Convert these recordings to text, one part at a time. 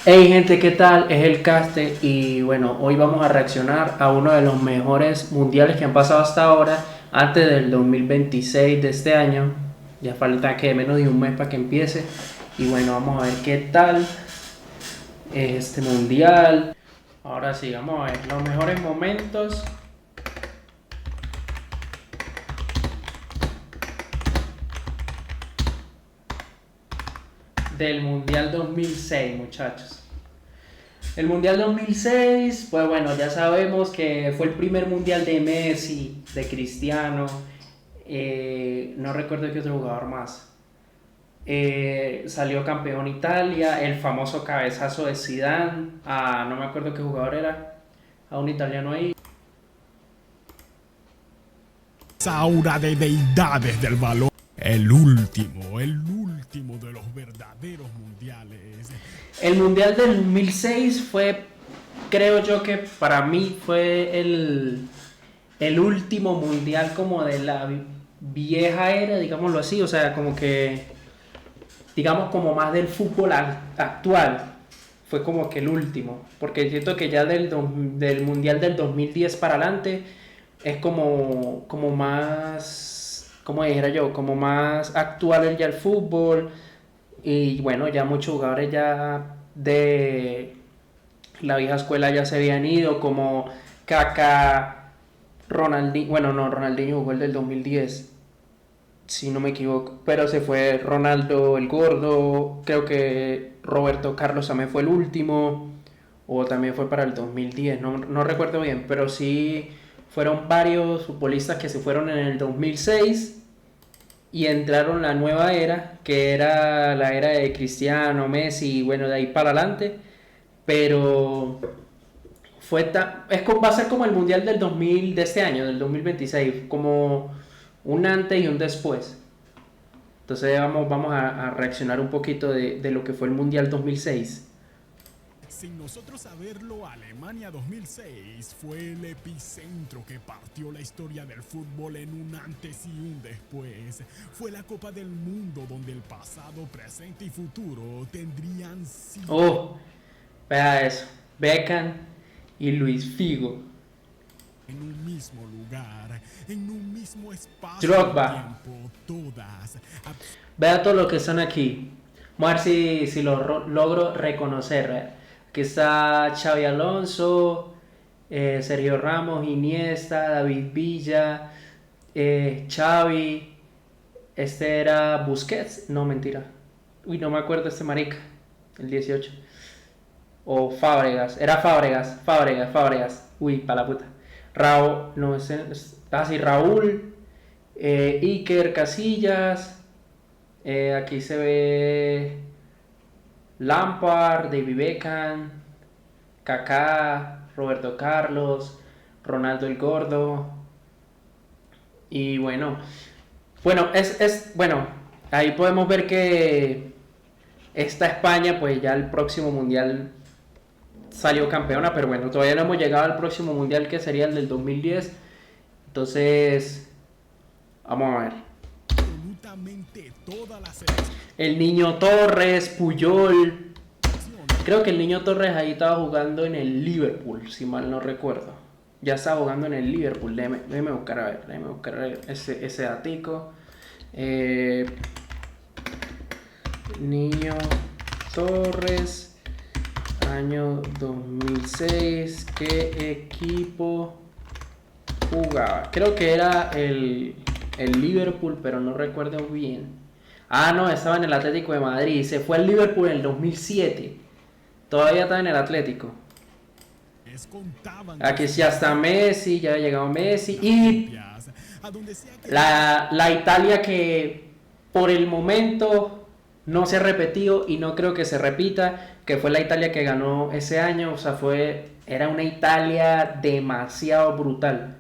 Hey gente, ¿qué tal? Es el Caste y bueno, hoy vamos a reaccionar a uno de los mejores mundiales que han pasado hasta ahora, antes del 2026 de este año. Ya falta que menos de un mes para que empiece. Y bueno, vamos a ver qué tal es este mundial. Ahora sí, vamos a ver los mejores momentos del mundial 2006, muchachos. El Mundial 2006, pues bueno, ya sabemos que fue el primer Mundial de Messi, de Cristiano, no recuerdo qué otro jugador más. Salió campeón Italia, el famoso cabezazo de Zidane, no me acuerdo qué jugador era, a un italiano ahí. Esa aura de deidades del balón. El último de los verdaderos mundiales. El Mundial del 2006 fue, creo yo que para mí fue el último Mundial como de la vieja era, digámoslo así, o sea, como que digamos como más del fútbol actual, fue como que el último, porque siento que ya del Mundial del 2010 para adelante es como más, como dijera yo, como más actual ya el fútbol, y bueno, ya muchos jugadores ya de la vieja escuela ya se habían ido, como Kaká, Ronaldinho, bueno, no, Ronaldinho jugó el del 2010, si no me equivoco, pero se fue Ronaldo el Gordo, creo que Roberto Carlos también fue el último, o también fue para el 2010, no recuerdo bien, pero sí fueron varios futbolistas que se fueron en el 2006 y entraron la nueva era, que era la era de Cristiano, Messi, y bueno, de ahí para adelante, pero va a ser como el Mundial del 2000 de este año, del 2026, como un antes y un después. Entonces vamos a reaccionar un poquito de lo que fue el Mundial 2006. Sin nosotros saberlo, Alemania 2006 fue el epicentro que partió la historia del fútbol en un antes y un después. Fue la Copa del Mundo donde el pasado, presente y futuro tendrían cita Oh, vea eso. Beckham y Luis Figo. en un mismo lugar, en un mismo espacio y Drogba. tiempo, todas. Vea todo lo que están aquí. Vamos a ver si lo logro reconocer. Vea. Aquí está Xavi Alonso, Sergio Ramos, Iniesta, David Villa, Xavi. Este era Busquets. No, mentira. Uy, no me acuerdo este marica. El 18. O Fábregas. Era Fábregas. Uy, para la puta. Raúl, no, sí, Raúl. Iker Casillas. Aquí se ve Lampard, David Beckham, Kaká, Roberto Carlos, Ronaldo el Gordo. Y bueno, bueno, ahí podemos ver que esta España, pues ya el próximo mundial salió campeona, pero bueno, todavía no hemos llegado al próximo mundial que sería el del 2010. Entonces, vamos a ver. Absolutamente todas las selecciones. El Niño Torres, Puyol. Creo que el Niño Torres ahí estaba jugando en el Liverpool, si mal no recuerdo. Ya estaba jugando en el Liverpool. Déjeme buscar a ver, ese datico. Eh, Niño Torres, año 2006. ¿Qué equipo jugaba? Creo que era el Liverpool, pero no recuerdo bien. No, estaba en el Atlético de Madrid. Se fue al Liverpool en el 2007. Todavía está en el Atlético. Aquí sí hasta Messi, ya ha llegado Messi. Y la Italia que por el momento no se ha repetido y no creo que se repita, que fue la Italia que ganó ese año. O sea, era una Italia demasiado brutal.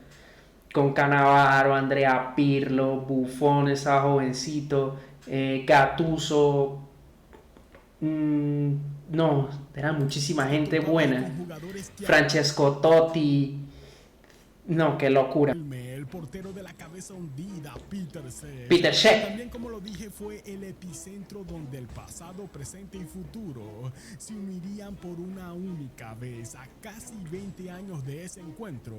Con Cannavaro, Andrea Pirlo, Buffon, estaba jovencito, Gattuso. No, era muchísima gente buena. Francesco Totti. No, qué locura. el portero de la cabeza hundida, Peter Cech. Peter Cech. También, como lo dije, fue el epicentro donde el pasado, presente y futuro se unirían por una única vez. A casi 20 años de ese encuentro,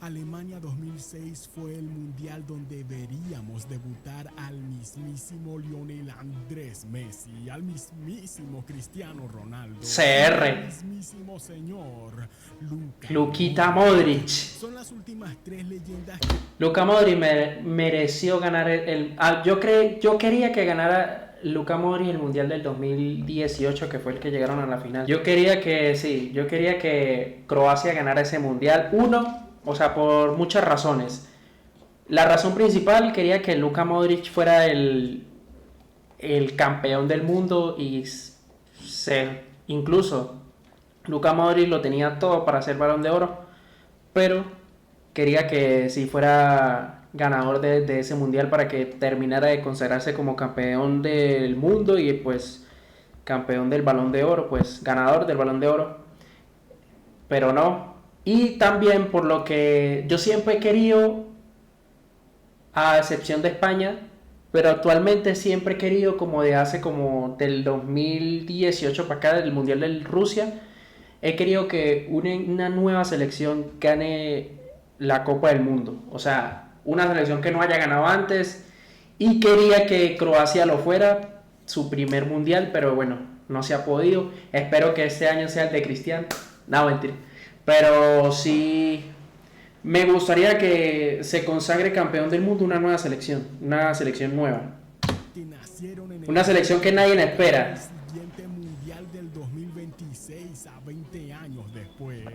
Alemania 2006 fue el mundial donde veríamos debutar al mismísimo Lionel Andrés Messi, al mismísimo Cristiano Ronaldo, CR. al mismísimo señor Luquita Modric. Son las últimas tres leyendas Luka Modric mereció ganar yo quería que ganara Luka Modric el Mundial del 2018, que fue el que llegaron a la final. Yo quería que Croacia ganara ese Mundial. Por muchas razones. La razón principal, quería que Luka Modric fuera el campeón del mundo y incluso Luka Modric lo tenía todo para ser Balón de Oro, pero quería que si fuera ganador de ese mundial para que terminara de consagrarse como campeón del mundo y pues campeón del Balón de Oro, pues ganador del Balón de Oro, pero no. Y también por lo que yo siempre he querido, a excepción de España, pero actualmente siempre he querido, como del 2018 para acá, del Mundial de Rusia, he querido que una nueva selección gane la Copa del Mundo. O sea, una selección que no haya ganado antes. Y quería que Croacia lo fuera, su primer mundial, pero bueno, no se ha podido. Espero que este año sea el de Cristiano. No, mentira. Pero sí, me gustaría que se consagre campeón del mundo una nueva selección. Una selección nueva. Una selección que nadie espera. Siguiente mundial del 2026, a 20 años después.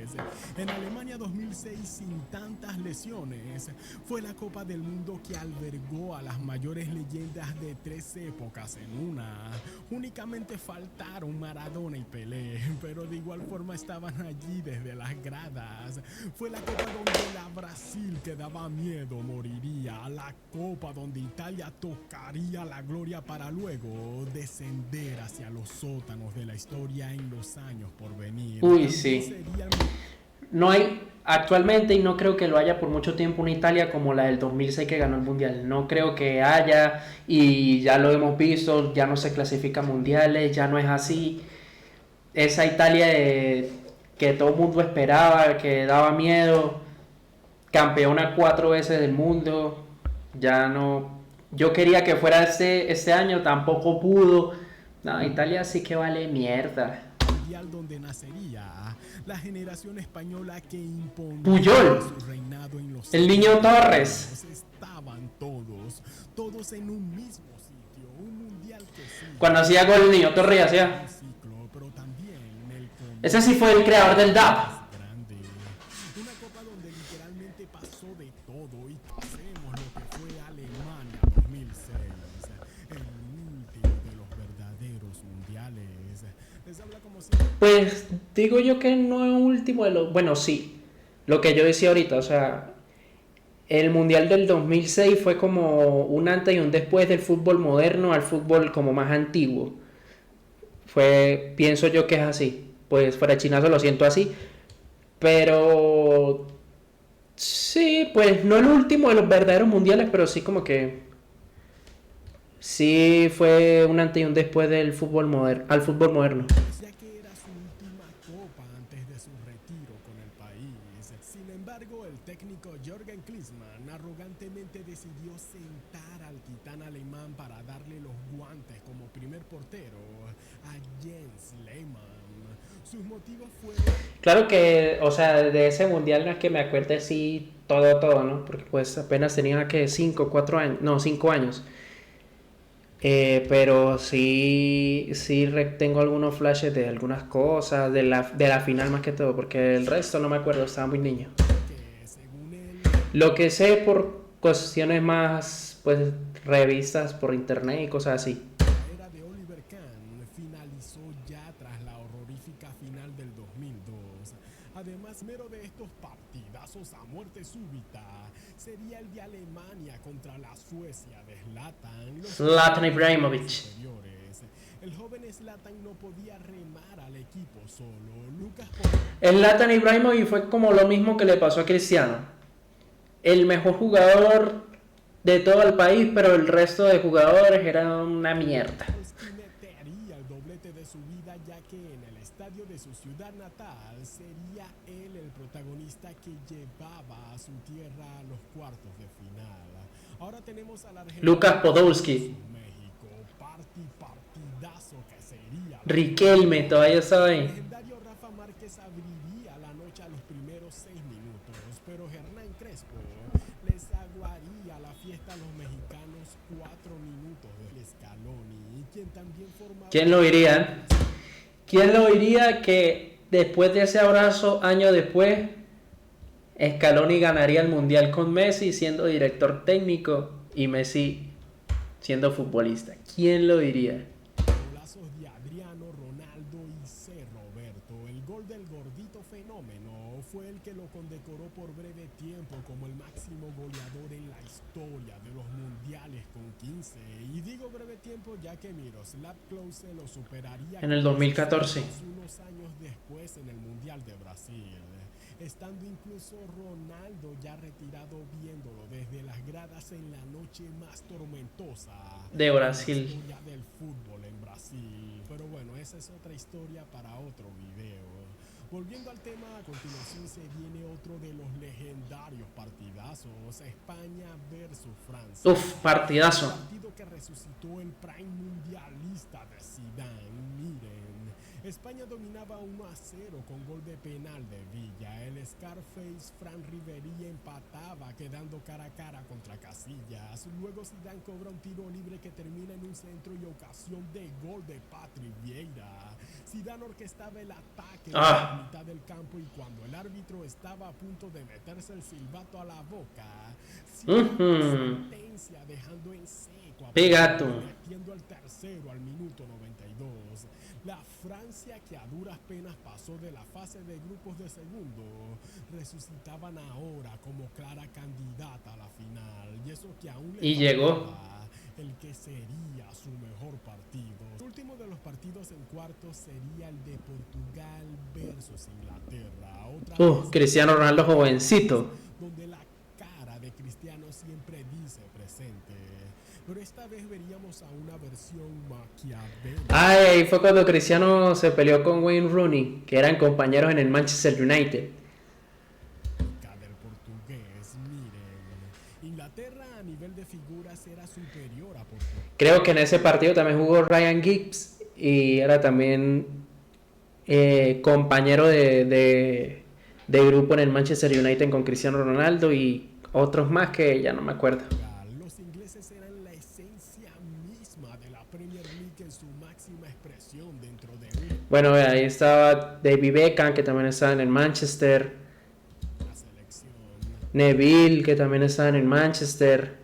En Alemania 2006, sin tantas lesiones, fue la Copa del Mundo que albergó a las mayores leyendas de tres épocas en una. Únicamente faltaron Maradona y Pelé, pero de igual forma estaban allí desde las gradas. Fue la Copa donde la Brasil, que daba miedo, moriría. La Copa donde Italia tocaría la gloria para luego descender hacia los sótanos de la historia en los años por venir. Uy, sí. No hay actualmente, y no creo que lo haya por mucho tiempo, una Italia como la del 2006 que ganó el Mundial. No creo que haya, y ya lo hemos visto, ya no se clasifican mundiales, ya no es así. Esa Italia que todo el mundo esperaba, que daba miedo, campeona 4 veces del mundo, ya no. Yo quería que fuera este año, tampoco pudo. No, Italia sí que vale mierda. Donde nacería la generación española que impondría Puyol, su reinado en los el Niño Torres. Estaban todos en un mismo sitio, un mundial que sí, cuando hacía gol el Niño Torres hacía. pero también Ese sí fue el creador del DAP. grande. Una copa donde literalmente pasó de todo y pasemos lo que fue Alemania 2006, el último de los verdaderos mundiales. Les habla como si... Pues digo yo que no es último de los... Bueno, sí, lo que yo decía ahorita, o sea, el Mundial del 2006 fue como un antes y un después del fútbol moderno al fútbol como más antiguo. Pienso yo que es así, pues fuera de chinazo lo siento así, pero sí, pues no el último de los verdaderos mundiales, pero sí como que sí fue un antes y un después del fútbol moderno, al fútbol moderno. Ya que era su última copa antes de su retiro con el país. Sin embargo, el técnico Jürgen Klinsmann arrogantemente decidió sentar al titán alemán para darle los guantes como primer portero a Jens Lehmann. Sus motivos fueron... Claro que, o sea, de ese mundial no es que me acuerde así todo, ¿no? Porque pues apenas tenía que 5 años. Pero sí tengo algunos flashes de algunas cosas, de la final más que todo, porque el resto no me acuerdo, estaba muy niño. Lo que sé por cuestiones más, pues, revistas por internet y cosas así. La era de Oliver Kahn finalizó ya tras la horrorífica final del 2002. Además, mero de estos partidazos a muerte súbita sería el de Alemania contra la Suecia de Zlatan Ibrahimovic. El joven Zlatan no podía remar al equipo solo. Zlatan Ibrahimovic fue como lo mismo que le pasó a Cristiano. el mejor jugador de todo el país, pero el resto de jugadores era una mierda. Metería el doblete de su vida, ya que en el estadio de su ciudad natal sería él el protagonista que llevaba a su tierra a los cuartos de final. Ahora tenemos al argentino Lucas Podolski, México, partidazo que sería. Riquelme, todavía estaba El ahí. legendario Rafa Márquez abriría la noche a los primeros 6 minutos, pero Hernán Crespo les aguaría la fiesta a los mexicanos 4 minutos de Scaloni, quien también formaba... ¿Quién lo diría? ¿Quién lo diría que después de ese abrazo, años después, Scaloni ganaría el Mundial con Messi siendo director técnico y Messi siendo futbolista? ¿Quién lo diría? Golazos de Adriano, Ronaldo y C. Roberto. El gol del gordito fenómeno fue el que lo condecoró por breve tiempo como el máximo goleador en la historia de los mundiales con 15. Y digo breve tiempo ya que Miroslav Klose lo superaría En el 2014. unos años después en el Mundial de Brasil. Estando incluso Ronaldo ya retirado viéndolo desde las gradas en la noche más tormentosa de Brasil. la historia del fútbol en Brasil. Pero bueno, esa es otra historia para otro video. Volviendo al tema, a continuación se viene otro de los legendarios partidazos, España versus Francia. Uf, partidazo. Un partido que resucitó el prime mundialista de Zidane. Miren, España dominaba 1-0 con gol de penal de Villa. El Scarface Fran Riveri empataba quedando cara a cara contra Casillas. Luego Zidane cobra un tiro libre que termina en un centro y ocasión de gol de Patrick Vieira. Zidane orquestaba el ataque en la mitad del campo y cuando el árbitro estaba a punto de meterse el silbato a la boca, Zidane sentencia dejando en seco a metiendo el tercero al minuto 92. La Francia, que a duras penas pasó de la fase de grupos de segundo, resucitaban ahora como clara candidata a la final. Y eso que aún le llegó el que sería su mejor partido. El último de los partidos en cuartos sería el de Portugal versus Inglaterra. Otra Cristiano Ronaldo jovencito. Donde la cara de Cristiano siempre dice presente. Pero esta vez veríamos a una versión maquiavélica. Ahí fue cuando Cristiano se peleó con Wayne Rooney, que eran compañeros en el Manchester United. Del portugués, miren. Inglaterra a nivel de figuras era superior a Portugal. Creo que en ese partido también jugó Ryan Giggs y era también compañero de grupo en el Manchester United con Cristiano Ronaldo y otros más que ya no me acuerdo. Los ingleses eran la esencia misma de la Premier League en su máxima expresión dentro de bueno, ahí estaba David Beckham, que también estaba en el Manchester. la selección. Neville, que también estaba en el Manchester.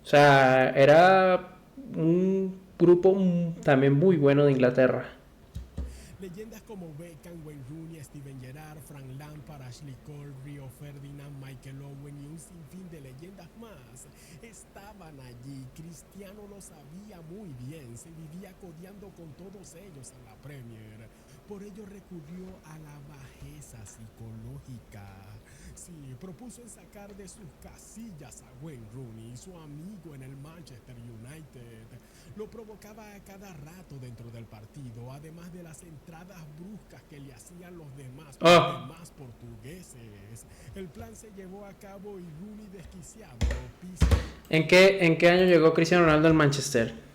O sea, era un grupo también muy bueno de Inglaterra. Leyendas como Beckham, Wayne Rooney, Steven Gerrard, Frank Lampard, Ashley Cole, Rio Ferdinand, Michael Owen y un sinfín de leyendas más estaban allí. Cristiano lo sabía muy bien, se vivía codeando con todos ellos en la Premier. Por ello recurrió a la bajeza psicológica. Sí, propuso en sacar de sus casillas a Wayne Rooney, su amigo en el Manchester United. Lo provocaba a cada rato dentro del partido, además de las entradas bruscas que le hacían los demás portugueses. El plan se llevó a cabo y Rooney desquiciado pisa. ¿En qué año llegó Cristiano Ronaldo al Manchester?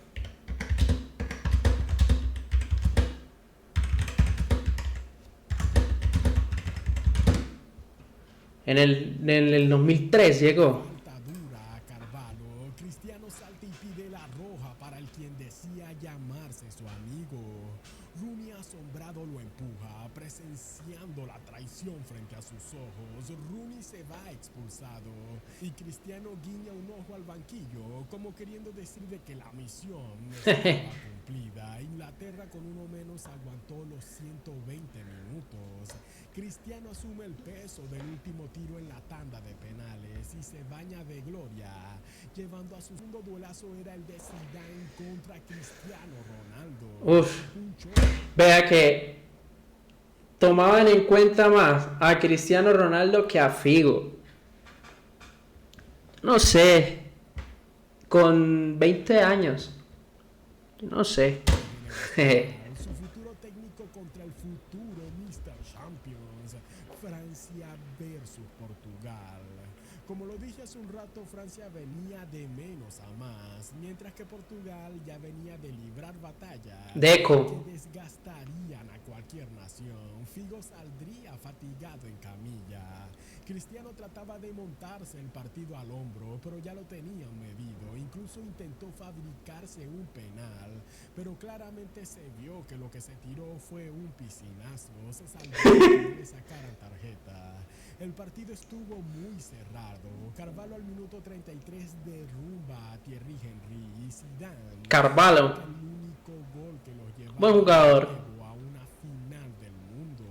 En el 2003 llegó. Dura a Carvalho. Cristiano salta y pide la roja para el quien decía llamarse su amigo. Rooney asombrado lo empuja, presenciando la traición frente a sus ojos. Rooney se va expulsado y Cristiano guiña un ojo al banquillo, como queriendo decir de que la misión estaba cumplida. Inglaterra con uno menos aguantó los 120 minutos. Cristiano asume el peso del último tiro en la tanda de penales y se baña de gloria, llevando a su segundo duelazo era el de Zidane contra Cristiano Ronaldo. Uf, vea que tomaban en cuenta más a Cristiano Ronaldo que a Figo. no sé, con 20 años, no sé. General, su futuro técnico contra el futuro Mr. Champions, Francia versus Portugal. Como lo dije hace un rato, Francia venía de menos a más, mientras que Portugal ya venía de librar batallas Deco, que desgastarían a cualquier nación. Figo saldría fatigado en camilla. Cristiano trataba de montarse el partido al hombro, pero ya lo tenían medido. Incluso intentó fabricarse un penal, pero claramente se vio que lo que se tiró fue un piscinazo. Se salvó de que no le sacaran tarjeta. El partido estuvo muy cerrado. Carvalho al minuto 33 derrumba a Thierry Henry y Zidane Carvalho, marca el único gol que los buen llevaba de jugador. nuevo a una final del mundo.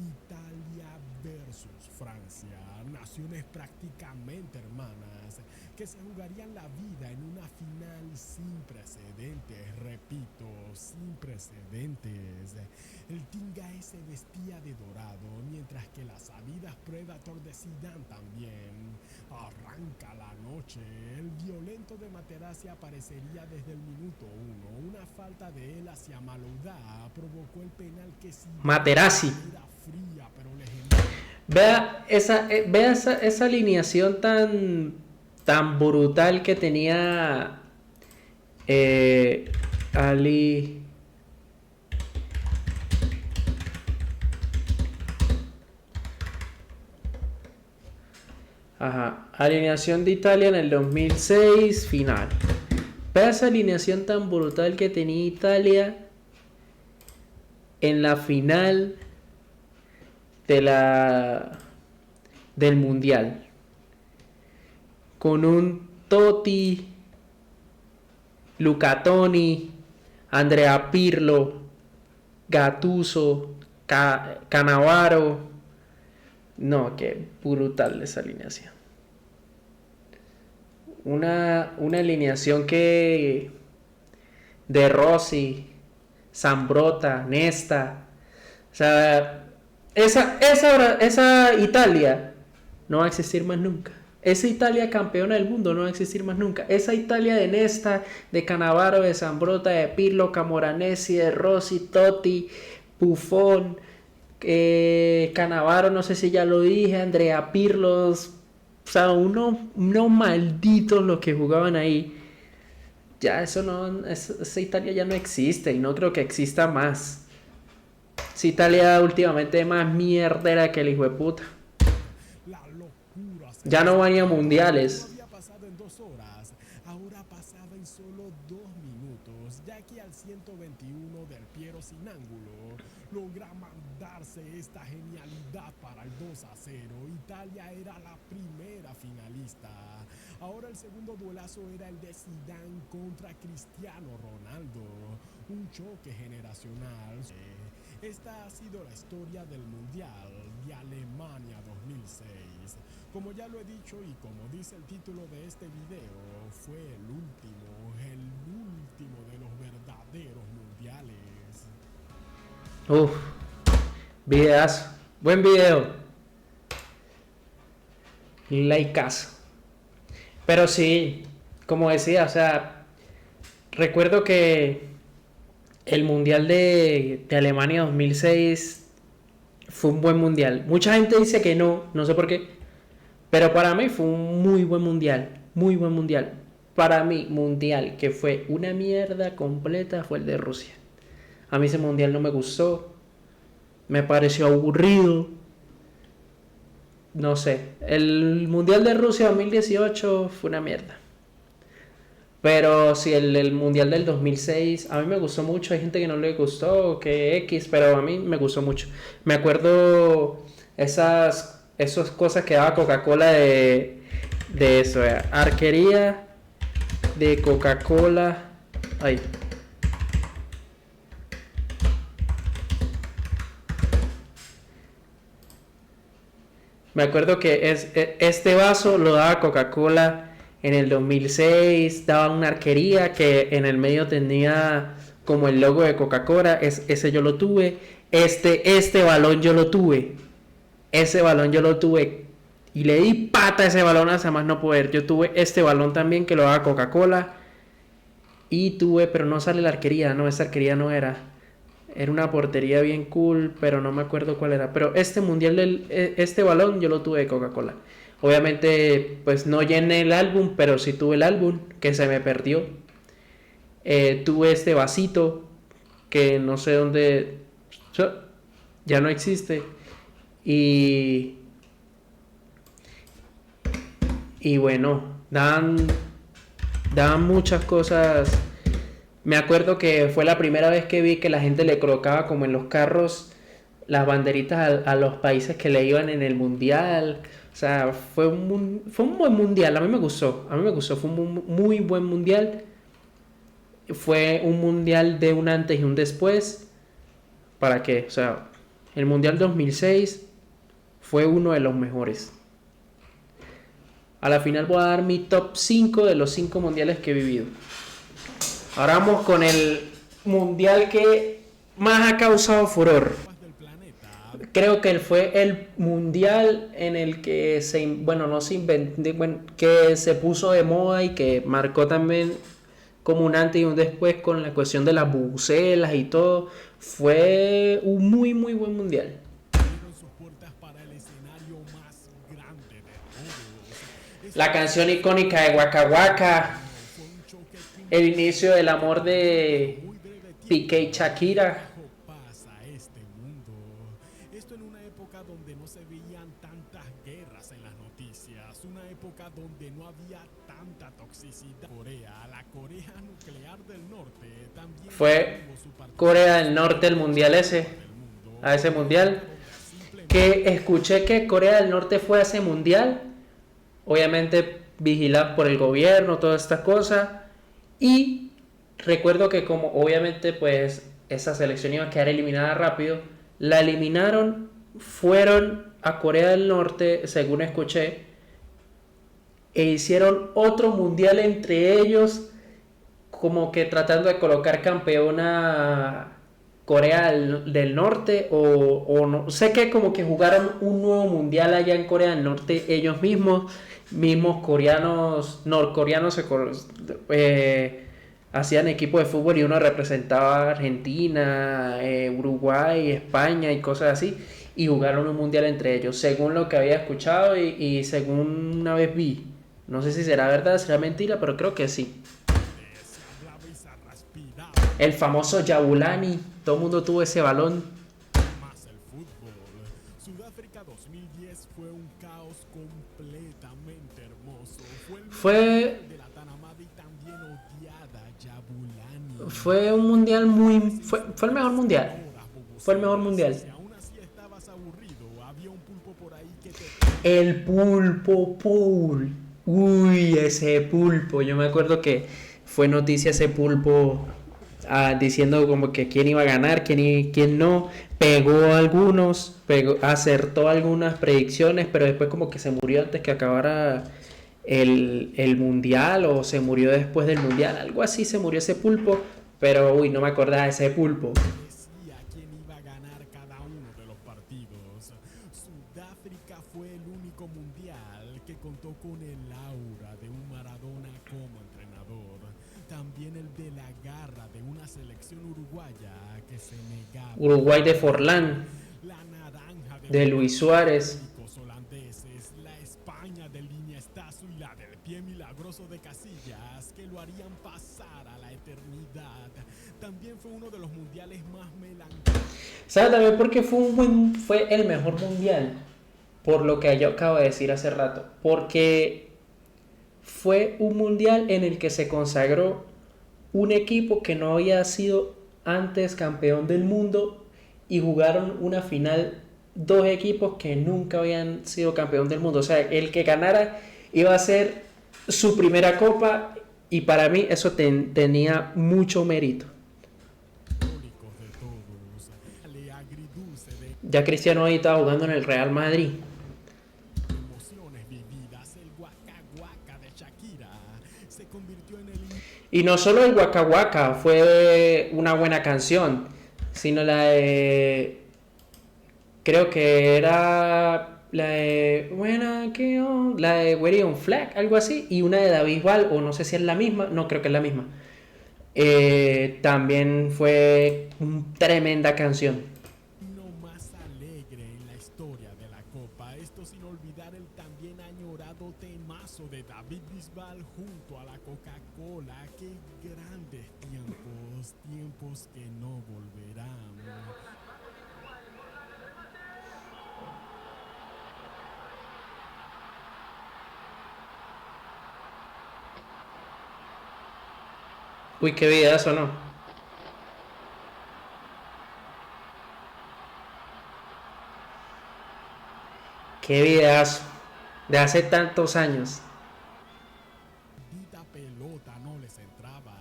Italia versus Francia, naciones prácticamente hermanas que se jugarían la vida en una final sin precedentes, repito, sin precedentes. El Tinga se vestía de dorado, mientras que las sabidas Predator de Zidane también. Arranca la noche, el violento de Materazzi aparecería desde el minuto 1. Una falta de él hacia Malouda provocó el penal que Zidane Materazzi. era fría pero legendaria. Vea esa alineación tan brutal que tenía Ali. Ajá, alineación de Italia en el 2006, final. Vea esa alineación tan brutal que tenía Italia en la final de del Mundial. Con un Totti, Luca Toni, Andrea Pirlo, Gattuso, Cannavaro. No, qué brutal esa alineación. Una alineación que de Rossi, Zambrotta, Nesta. O sea, esa Italia no va a existir más nunca. Esa Italia campeona del mundo no va a existir más nunca. Esa Italia de Nesta, de Cannavaro, de Zambrotta, de Pirlo, Camoranesi, de Rossi, Totti, Buffon, Cannavaro, no sé si ya lo dije, Andrea Pirlos, o sea, unos malditos los que jugaban ahí. Ya eso no, esa Italia ya no existe y no creo que exista más. Esa Italia últimamente es más mierdera que el hijo de puta. La locura se Ya no van a desató. No mundiales. había pasado en 2 horas, ahora pasaba en solo 2 minutos, ya que al 121 del Piero sin ángulo logra mandarse esta genialidad para el 2-0. Italia era la primera finalista. Ahora el segundo duelazo era el de Zidane contra Cristiano Ronaldo, un choque generacional. Esta ha sido la historia del Mundial de Alemania 2006. Como ya lo he dicho y como dice el título de este video, fue el último de los verdaderos mundiales. Uf, videazo. Buen video. Likeazo. Pero sí, como decía, o sea, recuerdo que el Mundial de Alemania 2006 fue un buen Mundial. Mucha gente dice que no, no sé por qué. Pero para mí fue un muy buen Mundial. Muy buen Mundial. Para mí, Mundial que fue una mierda completa fue el de Rusia. A mí ese Mundial no me gustó. Me pareció aburrido. No sé. El Mundial de Rusia 2018 fue una mierda. Pero sí, el Mundial del 2006 a mí me gustó mucho. Hay gente que no le gustó, que X, pero a mí me gustó mucho. Me acuerdo esas cosas que daba Coca-Cola de eso. Arquería de Coca-Cola. Ay. Me acuerdo que este vaso lo daba Coca-Cola en el 2006. Daba una arquería que en el medio tenía como el logo de Coca-Cola. Ese yo lo tuve. Este balón yo lo tuve. Ese balón yo lo tuve. Y le di pata a ese balón hasta más no poder. Yo tuve este balón también que lo daba Coca-Cola. Y tuve, pero no sale la arquería. No, esa arquería no era. Era una portería bien cool, pero no me acuerdo cuál era. Pero este mundial, este balón yo lo tuve de Coca-Cola. Obviamente, pues no llené el álbum, pero sí tuve el álbum que se me perdió. Tuve este vasito que no sé dónde ya no existe. Y bueno, daban muchas cosas. Me acuerdo que fue la primera vez que vi que la gente le colocaba como en los carros las banderitas a los países que le iban en el mundial. O sea, fue un buen mundial. A mí me gustó. Fue un muy buen mundial. Fue un mundial de un antes y un después. ¿Para qué? O sea, el mundial 2006 fue uno de los mejores. A la final voy a dar mi top 5 de los 5 mundiales que he vivido. Ahora vamos con el mundial que más ha causado furor. Creo que fue el mundial en el que que se puso de moda y que marcó también como un antes y un después con la cuestión de las bubucelas y todo. Fue un muy muy buen mundial. La canción icónica de Waka Waka, el inicio del amor de Piqué y Shakira. Esto en una época donde no se veían tantas guerras en las noticias, una época donde no había tanta toxicidad. La Corea nuclear del norte también fue Corea del Norte el mundial a ese mundial. Que escuché que Corea del Norte fue a ese mundial, obviamente vigilado por el gobierno, todas estas cosas. Y recuerdo que como obviamente pues esa selección iba a quedar eliminada rápido, la eliminaron, fueron a Corea del Norte, según escuché, e hicieron otro mundial entre ellos, como que tratando de colocar campeona Corea del Norte, o no sé, que como que jugaron un nuevo mundial allá en Corea del Norte ellos mismos norcoreanos hacían equipo de fútbol y uno representaba a Argentina, Uruguay, España y cosas así, y jugaron un mundial entre ellos, según lo que había escuchado y según una vez vi. No sé si será verdad, será mentira, pero creo que sí. El famoso Yabulani, todo el mundo tuvo ese balón. Sudáfrica 2010 fue un caos completamente hermoso. Fue un mundial fue el mejor mundial. Fue el mejor mundial. El pulpo pool. Uy, ese pulpo. Yo me acuerdo que fue noticia ese pulpo, diciendo como que quién iba a ganar, quién no. Pegó algunos, acertó algunas predicciones, pero después como que se murió antes que acabara el mundial, o se murió después del mundial, algo así, se murió ese pulpo, pero uy, no me acordaba de ese pulpo. Decía quién iba a ganar cada uno de los partidos. Sudáfrica fue el único mundial que contó con el aura de un Maradona como entrenador. También el de la garra de una selección uruguaya que se negaba. Uruguay de Forlán, de Luis Suárez. La España de Iniestazo y la del pie milagroso de Casillas, que lo harían pasar a la eternidad. También fue uno de los mundiales más melancólicos. ¿Sabes también por qué fue el mejor mundial? Por lo que yo acabo de decir hace rato. Porque fue un mundial en el que se consagró un equipo que no había sido antes campeón del mundo, y jugaron una final dos equipos que nunca habían sido campeón del mundo. O sea, el que ganara iba a ser su primera copa, y para mí eso tenía mucho mérito. Ya Cristiano ahí estaba jugando en el Real Madrid. Y no solo el Waka Waka fue una buena canción, sino la de... Creo que era La de Where on Flag, algo así, y una de David Val, o no sé si es la misma, no creo que es la misma. También fue tremenda canción. No más alegre en la historia de la Copa. Esto sin olvidar el también añorado temazo de David Bisbal junto a la Coca-Cola. Qué grandes tiempos, tiempos que no volverán. Uy, qué videazo, ¿no? Qué videazo. De hace tantos años. Dita pelota no les entraba.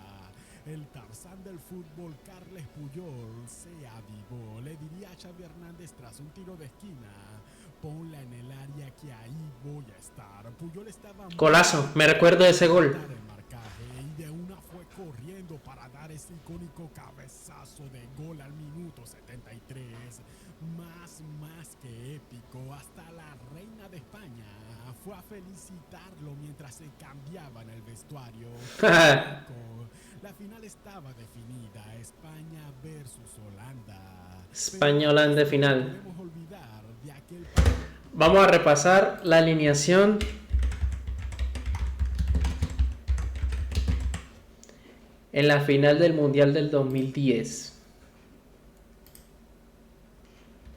El Tarzán del fútbol, Carles Puyol, se avivó. Le diría a Xavi Hernández tras un tiro de esquina: ponla en el área que ahí voy a estar. Puyol estaba Golazo, me recuerdo de ese gol. el marcaje y de una fue corriendo para dar ese icónico cabezazo de gol al minuto 73. Más que épico. Hasta la reina de España fue a felicitarlo mientras se cambiaba en el vestuario. La final estaba definida: España versus Holanda. España-Holanda final. No podemos olvidar de aquel. Vamos a repasar la alineación. En la final del Mundial del 2010.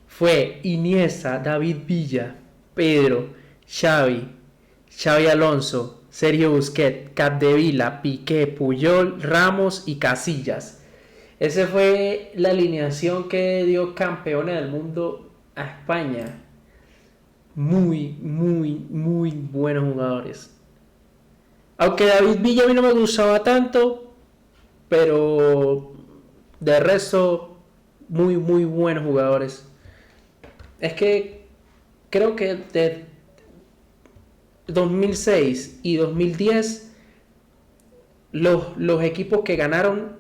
Fue Iniesta, David Villa, Pedro, Xavi Alonso, Sergio Busquets, Capdevila, Piqué, Puyol, Ramos y Casillas. Esa fue la alineación que dio campeona del mundo a España. Muy buenos jugadores. Aunque David Villa a mí no me gustaba tanto, pero de resto muy buenos jugadores. Es que creo que de 2006 y 2010 los equipos que ganaron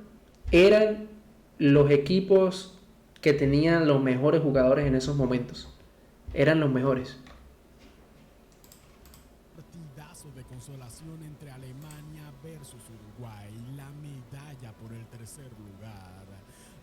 eran los equipos que tenían los mejores jugadores en esos momentos. Eran los mejores. Partidazo de consolación entre Alemania versus Uruguay, la medalla por el tercer lugar.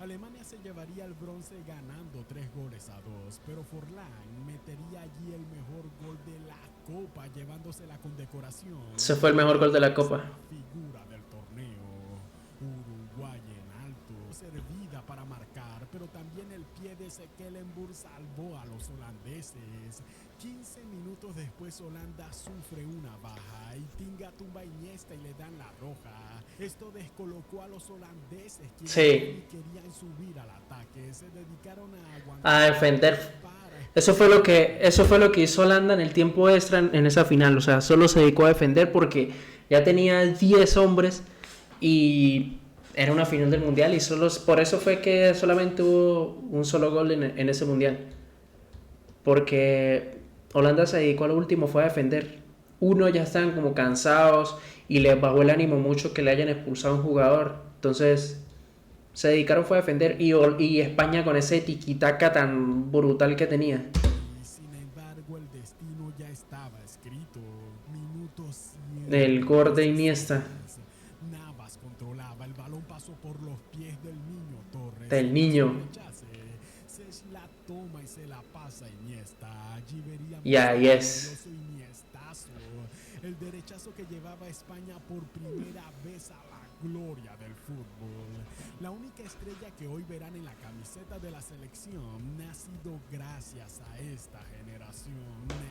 Alemania se llevaría el bronce ganando 3-2, pero Forlán metería allí el mejor gol de la Copa, llevándose la condecoración. Ese fue el mejor gol de la Copa. Figura del torneo. Uruguay en alto, servida para marcar, pero también el pie de Stekelenburg salvó a los holandeses. 15 minutos después Holanda sufre una baja y Tinga tumba a Iniesta y le dan la roja. Esto descolocó a los holandeses, quienes querían subir al ataque. Se dedicaron a aguantar, a defender. Eso fue lo que hizo Holanda en el tiempo extra en esa final. O sea, solo se dedicó a defender porque ya tenía 10 hombres y era una final del mundial, y solo por eso fue que solamente hubo un solo gol en ese mundial, porque Holanda se dedicó a lo último, fue a defender. Uno, ya estaban como cansados y les bajó el ánimo mucho que le hayan expulsado a un jugador, entonces se dedicaron fue a defender, y España con ese tiquitaca tan brutal que tenía. Sin embargo, el destino ya estaba escrito. Minutos El gol de Iniesta. Navas controlaba, el balón pasó por los pies del niño Torres. Del niño. Se la toma y se la pasa a Iniesta. Allí veríamos Y ahí es. El derechazo que llevaba a España por primera vez a la gloria del fútbol. La única estrella que hoy verán en la camiseta de la selección ha sido gracias a esta generación.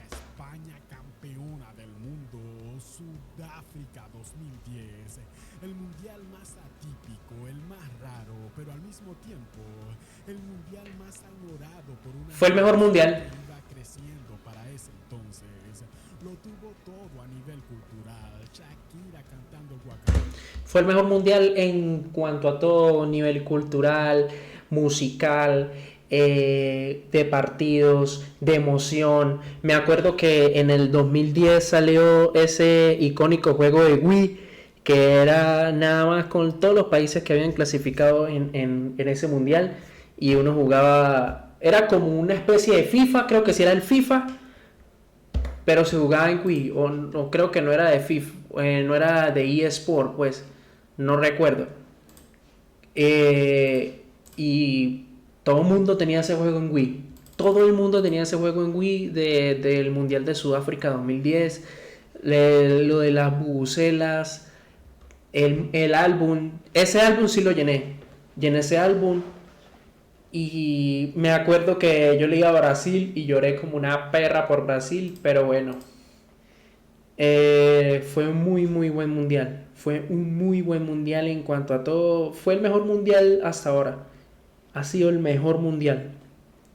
España campeona del mundo, Sudáfrica 2010. El mundial más atípico, el más raro, pero al mismo tiempo el mundial más añorado por una... Fue el mejor mundial. Iba creciendo para ese entonces. Lo tuvo todo a nivel cultural. Shakira cantando Guacamole. Fue el mejor mundial en cuanto a todo nivel cultural, musical, de partidos, de emoción. Me acuerdo que en el 2010 salió ese icónico juego de Wii, que era nada más con todos los países que habían clasificado en ese mundial, y uno jugaba, era como una especie de FIFA, creo que sí era el FIFA, pero se jugaba en Wii, o creo que no era de FIFA, no era de eSport, pues, no recuerdo. Y todo el mundo tenía ese juego en Wii. Todo el mundo tenía ese juego en Wii del Mundial de Sudáfrica 2010. Lo de las bubucelas, el álbum. Ese álbum sí lo llené. Llené ese álbum. Y me acuerdo que yo le iba a Brasil y lloré como una perra por Brasil. Pero bueno. Fue un muy muy buen mundial. Fue un muy buen mundial en cuanto a todo. Fue el mejor mundial hasta ahora. Ha sido el mejor mundial.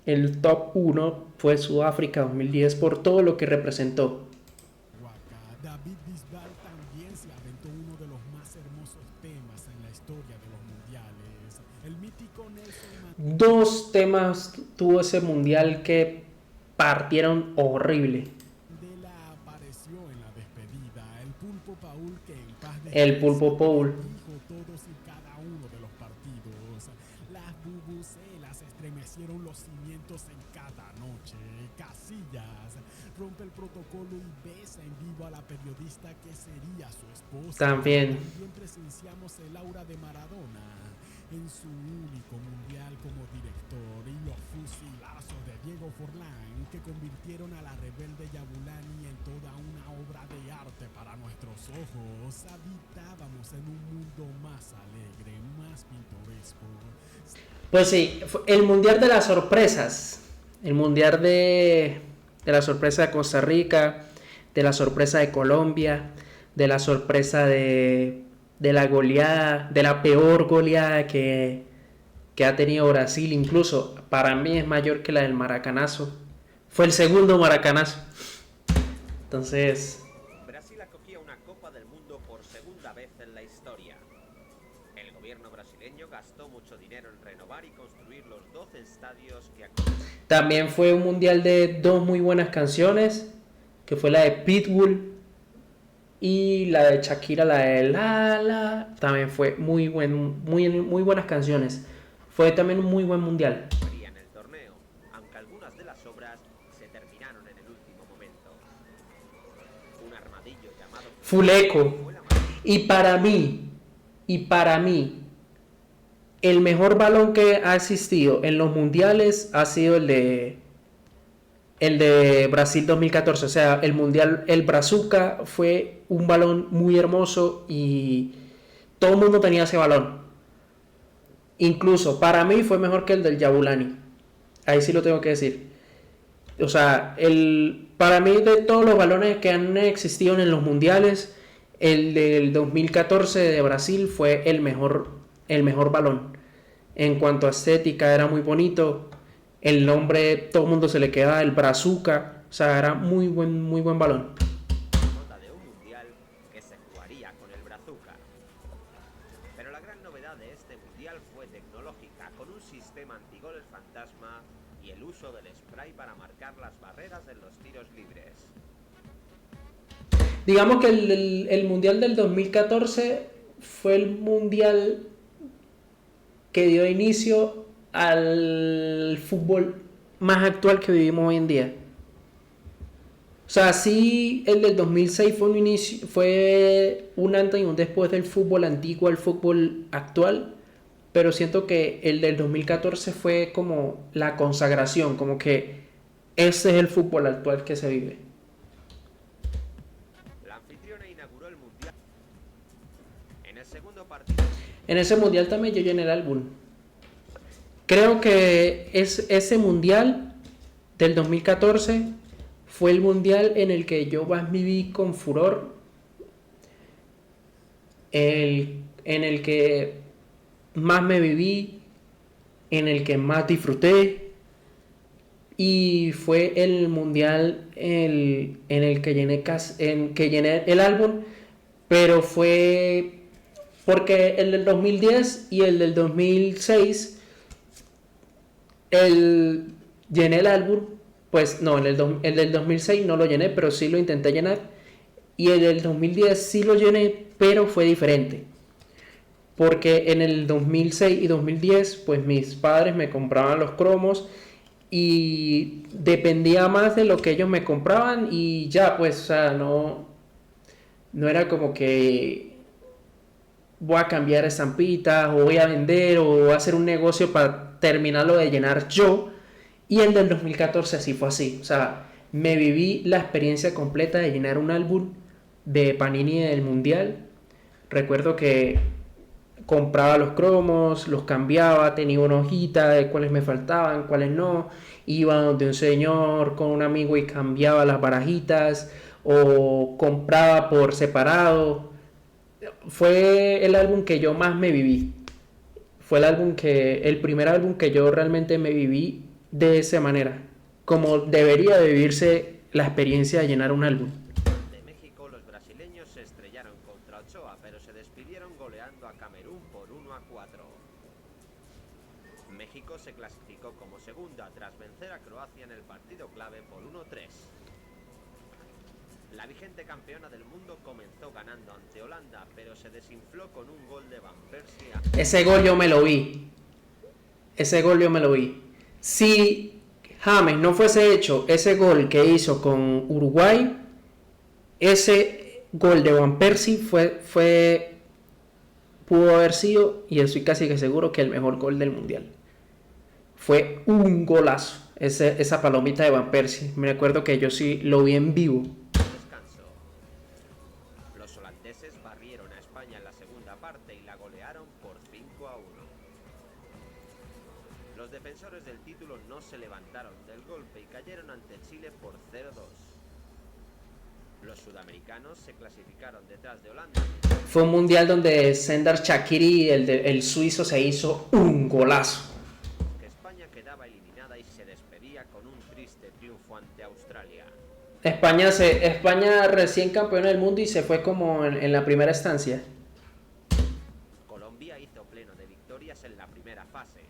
El top 1 fue Sudáfrica 2010 por todo lo que representó. David Bisbal también se aventó uno de los más hermosos temas en la historia de los mundiales. El mítico Nelson Mandela. Dos temas tuvo ese mundial que partieron horrible. Apareció en la despedida. El Pulpo Paul, que en paz El Pulpo Paul. dijo todos y cada uno de los partidos. Las bubucelas estremecieron los cimientos en cada noche. Casillas rompe el protocolo y besa en vivo a la periodista que sería su esposa. También Presenciamos el aura de Maradona en su único mundial como director y los fusilazos de Diego Forlán que convirtieron a la rebelde Yabulani en toda una obra de arte para nuestros ojos. Habitábamos en un mundo más alegre, más pintoresco. Pues sí, el mundial de las sorpresas. El mundial de la sorpresa de Costa Rica, de la sorpresa de Colombia, de la sorpresa de la goleada, de la peor goleada que ha tenido Brasil. Incluso para mí es mayor que la del Maracanazo. Fue el segundo Maracanazo. Entonces, Brasil acogía una Copa del Mundo por segunda vez en la historia. El gobierno brasileño gastó mucho dinero en renovar y construir los 12 estadios que acogieron. también fue un mundial de dos muy buenas canciones, que fue la de Pitbull y la de Shakira, la de La La. También fue muy buenas canciones. Fue también un muy buen mundial. En el torneo, aunque algunas de las obras se terminaron en el último momento. Un armadillo llamado Fuleco. Y para mí, el mejor balón que ha existido en los mundiales ha sido el de Brasil 2014. O sea, el mundial, el Brazuca fue un balón muy hermoso y todo el mundo tenía ese balón. Incluso para mí fue mejor que el del Yabulani. Ahí sí lo tengo que decir. O sea, para mí de todos los balones que han existido en los mundiales, el del 2014 de Brasil fue el mejor balón. En cuanto a estética, era muy bonito. El nombre, todo el mundo se le quedaba, el Brazuca. O sea, era muy buen balón. nota de un mundial que se jugaría con el Brazuca. Pero la gran novedad de este mundial fue tecnológica, con un sistema antigoles fantasma y el uso del spray para marcar las barreras en los tiros libres. Digamos que el mundial del 2014 fue el mundial que dio inicio al fútbol más actual que vivimos hoy en día. O sea, sí, el del 2006 fue un antes y un después del fútbol antiguo al fútbol actual, pero siento que el del 2014 fue como la consagración, como que ese es el fútbol actual que se vive. La anfitriona inauguró el mundial. En el segundo partido, En ese mundial también yo llené el álbum. Creo que ese mundial del 2014 fue el mundial en el que yo más viví con furor, en el que más me viví, en el que más disfruté, y fue el mundial en el que llené el álbum, pero fue porque el del 2010 y el del 2006 llené el álbum. Pues no, el del 2006 no lo llené, pero sí lo intenté llenar. Y el del 2010 sí lo llené, pero fue diferente. Porque en el 2006 y 2010, pues mis padres me compraban los cromos y dependía más de lo que ellos me compraban y ya, pues, o sea, no era como que voy a cambiar estampitas o voy a vender o voy a hacer un negocio para terminarlo de llenar yo. Y el del 2014 así fue así, o sea, me viví la experiencia completa de llenar un álbum de Panini del Mundial. Recuerdo que compraba los cromos, los cambiaba, tenía una hojita de cuáles me faltaban, cuáles no. Iba donde un señor con un amigo y cambiaba las barajitas o compraba por separado. Fue el álbum que yo más me viví. Fue el primer álbum que yo realmente me viví de esa manera, como debería de vivirse la experiencia de llenar un álbum. De México, los brasileños se estrellaron contra Ochoa, pero se despidieron goleando a Camerún por 1-4. México se clasificó como segunda tras vencer a Croacia en el partido clave por 1-3. La vigente campeona del mundo comenzó ganando ante Holanda, pero se desinfló con un gol de Van Persie. Ese gol yo me lo vi. Si James no fuese hecho ese gol que hizo con Uruguay, ese gol de Van Persie pudo haber sido, y estoy casi que seguro, que el mejor gol del mundial. Fue un golazo, esa palomita de Van Persie. Me acuerdo que yo sí lo vi en vivo. Descanso. Los holandeses barrieron a España en la segunda parte y la golearon por 5-1. Los defensores del título no se levantaron del golpe y cayeron ante Chile por 0-2. Los sudamericanos se clasificaron detrás de Holanda. Fue un mundial donde Serdar Shaqiri, el suizo, se hizo un golazo. Que España quedaba eliminada y se despedía con un triste triunfo ante Australia. España recién campeona del mundo y se fue como en la primera estancia. Colombia hizo pleno de victorias en la primera fase.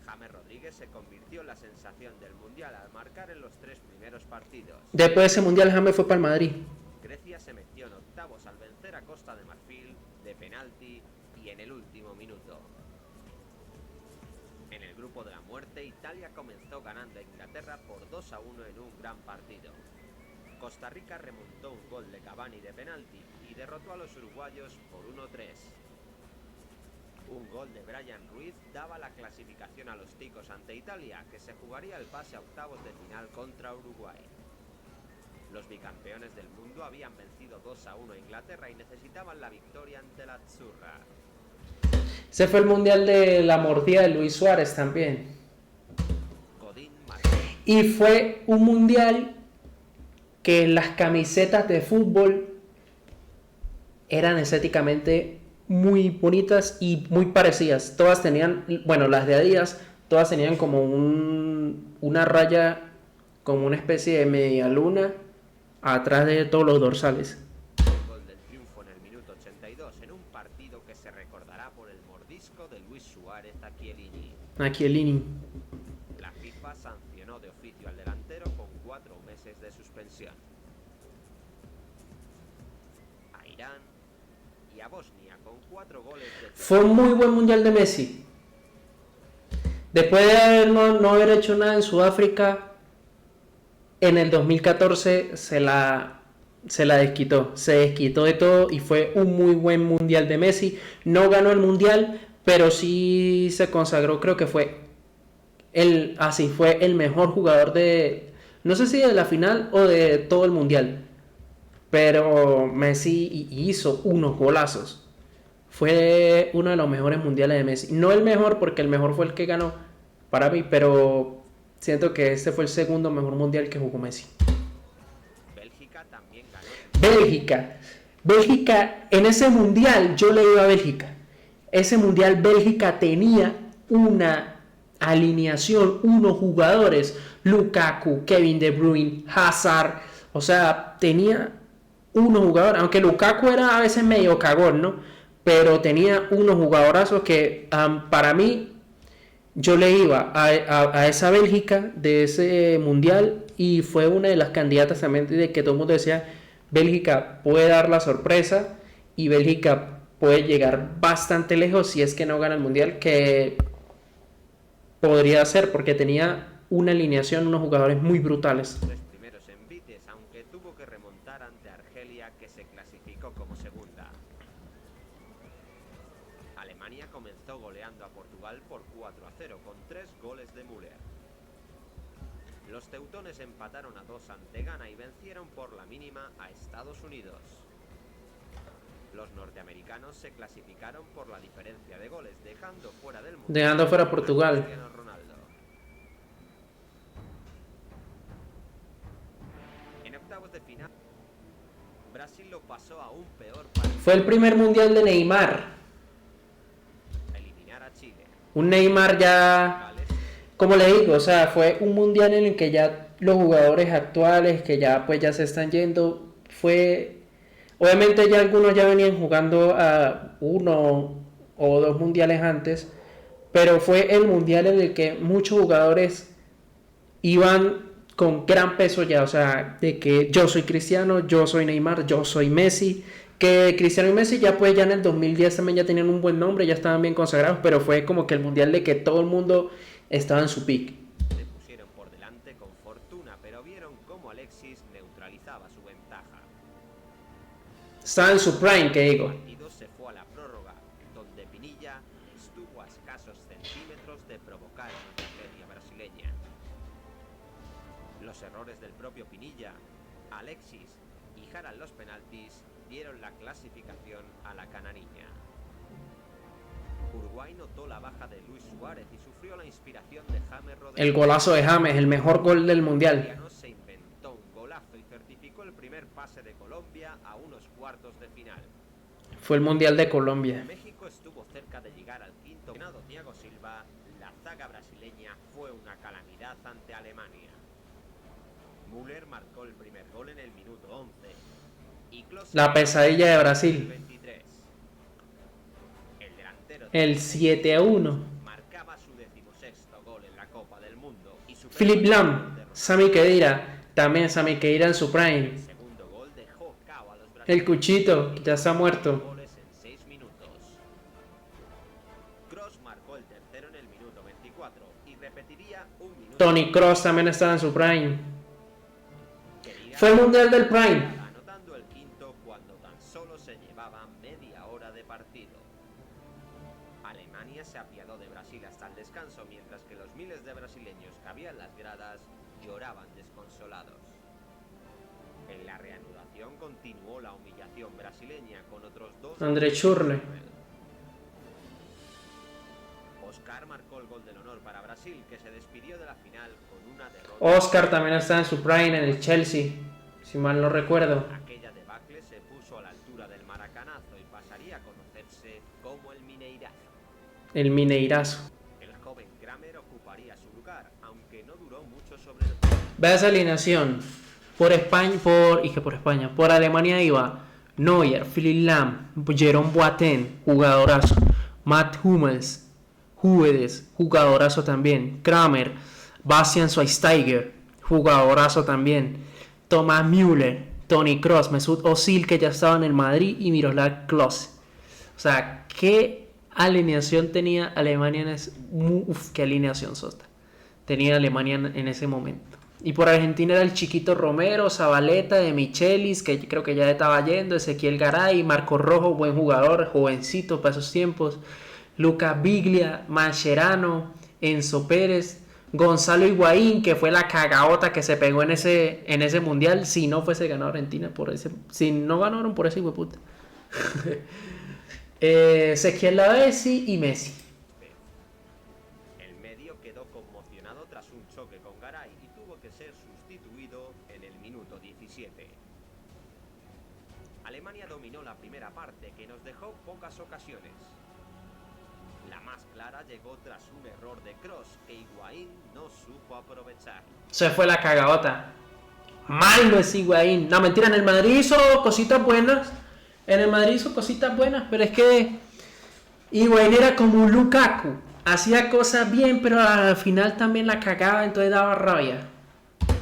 James Rodríguez se convirtió en la sensación del mundial al marcar en los 3 primeros partidos. Después de ese mundial, James fue para el Madrid. Grecia se metió en octavos al vencer a Costa de Marfil de penalti y en el último minuto. En el grupo de la muerte, Italia comenzó ganando a Inglaterra por 2-1 en un gran partido. Costa Rica remontó un gol de Cavani de penalti y derrotó a los uruguayos por 1-3. Un gol de Brian Ruiz daba la clasificación a los ticos ante Italia, que se jugaría el pase a octavos de final contra Uruguay. Los bicampeones del mundo habían vencido 2-1 a Inglaterra y necesitaban la victoria ante la Azzurra. Ese fue el mundial de la mordida de Luis Suárez también. Godín marcó. Y fue un mundial que las camisetas de fútbol eran estéticamente muy bonitas y muy parecidas. Todas tenían, bueno, las de Adidas, todas tenían como una raya, como una especie de media luna atrás de todos los dorsales. El gol del triunfo en el minuto 82 en un partido que se recordará por el mordisco de Luis Suárez a Chiellini. La FIFA sancionó de oficio al delantero con 4 meses de suspensión. A Irán y a Bosnia con 4 goles de... Fue un muy buen mundial de Messi. Después de no haber hecho nada en Sudáfrica, en el 2014 se la desquitó. Se desquitó de todo y fue un muy buen mundial de Messi. No ganó el mundial, pero sí se consagró. Creo que fue el mejor jugador de... No sé si de la final o de todo el mundial. Pero Messi hizo unos golazos. Fue uno de los mejores mundiales de Messi. No el mejor, porque el mejor fue el que ganó para mí, pero siento que este fue el segundo mejor mundial que jugó Messi. Bélgica también ganó. Bélgica, en ese mundial yo le iba a Bélgica. Ese mundial Bélgica tenía una alineación, unos jugadores, Lukaku, Kevin De Bruyne, Hazard, o sea, tenía unos jugadores, aunque Lukaku era a veces medio cagón, ¿no? Pero tenía unos jugadorazos que para mí, yo le iba a esa Bélgica de ese mundial y fue una de las candidatas también de que todo el mundo decía, Bélgica puede dar la sorpresa y Bélgica puede llegar bastante lejos si es que no gana el mundial, que podría ser porque tenía una alineación, unos jugadores muy brutales. Tres primeros envites, aunque tuvo que remontar ante Argelia, que se clasificó como segunda. Alemania comenzó goleando a Portugal por 4-0 con 3 goles de Müller. Los teutones empataron a 2 ante Ghana y vencieron por la mínima a Estados Unidos. Los norteamericanos se clasificaron por la diferencia de goles, dejando fuera del mundial Dejando fuera a a Portugal. Cristiano Ronaldo. En octavos de final, Brasil lo pasó aún peor para Fue el primer mundial de Neymar. eliminar a Chile. Un Neymar ya, Gales, como le digo, o sea, fue un mundial en el que ya los jugadores actuales que ya pues ya se están yendo, fue, obviamente ya algunos ya venían jugando a 1 o 2 mundiales antes, pero fue el mundial en el que muchos jugadores iban con gran peso ya, o sea, de que yo soy Cristiano, yo soy Neymar, yo soy Messi, que Cristiano y Messi ya pues ya en el 2010 también ya tenían un buen nombre, ya estaban bien consagrados, pero fue como que el mundial de que todo el mundo estaba en su pick. se pusieron por delante con fortuna, pero vieron cómo Alexis neutralizaba su ventaja. Estaba en su prime, que digo. El partido se fue a la prórroga, donde Pinilla estuvo a escasos centímetros de provocar una tragedia brasileña. Los errores del propio Pinilla, Alexis y Jara en los penaltis dieron la clasificación a la canariña. Uruguay notó la baja de Luis Suárez y sufrió la inspiración de James Rodríguez. El golazo de James, el mejor gol del mundial. Italiano se inventó un golazo y certificó el primer pase de Colombia a unos cuartos de final. Fue el mundial de Colombia. México estuvo cerca de llegar al quinto. Ganado Thiago Silva, la zaga brasileña fue una calamidad ante Alemania. Müller marcó el primer gol en el minuto 11 y Klose La pesadilla de Brasil. 23. El delantero El 7-1. marcaba su 16º gol en la Copa del Mundo y su Philipp Lahm, Sami Khedira, también Sami Khedira en su prime. el segundo gol dejó cao a los brasileños. El Cuchito, ya está muerto. Goles en 6 minutos. Kroos marcó el tercero en el minuto 24 y repetiría un minuto. Toni Kroos también estaba en su prime. Khedira Fue el mundial del prime. anotando el quinto cuando tan solo se llevaba media hora de partido. Alemania se apiadó de Brasil hasta el descanso, mientras que los miles de brasileños que había en las gradas lloraban desconsolados. En la reanudación continuó la humillación brasileña con otros 2. André Schürrle. Oscar marcó el gol del honor para Brasil, que se despidió de la final con una derrota. Oscar también está en su prime en el Chelsea, si mal no recuerdo. Aquella debacle se puso a la altura del maracanazo y pasaría a conocerse como el Mineirazo. El Mineirazo. El joven Kramer ocuparía su lugar, aunque no duró mucho sobre el juego. Vea esa alineación. Por España, por Alemania iba Neuer, Philipp Lahm, Jerome Boateng, jugadorazo. Matt Hummels, jugadorazo también. Kramer, Bastian Schweinsteiger, jugadorazo también. Thomas Müller, Toni Kroos, Mesut Özil, que ya estaba en el Madrid, y Miroslav Klose. O sea, qué alineación tenía Alemania en ese... Uf, qué alineación sota tenía Alemania en ese momento. Y por Argentina era el Chiquito Romero, Zabaleta, de Michelis, que creo que ya estaba yendo, Ezequiel Garay, Marco Rojo, buen jugador, jovencito para esos tiempos, Luca Biglia, Mascherano, Enzo Pérez, Gonzalo Higuaín, que fue la cagaota que se pegó en ese mundial, si no fuese ganado Argentina, si no ganaron por ese hijueputa. Ezequiel Lavezzi y Messi. El medio quedó conmocionado tras un choque con Garay y tuvo que ser sustituido en el minuto 17. Alemania dominó la primera parte, que nos dejó pocas ocasiones. La más clara llegó tras un error de Kroos que Higuaín no supo aprovechar. Se fue la cagaota. Malo es Higuaín. No, mentira, en el Madrid hizo cositas buenas. Pero es que Higuaín era como un Lukaku. Hacía cosas bien, pero al final también la cagaba, entonces daba rabia.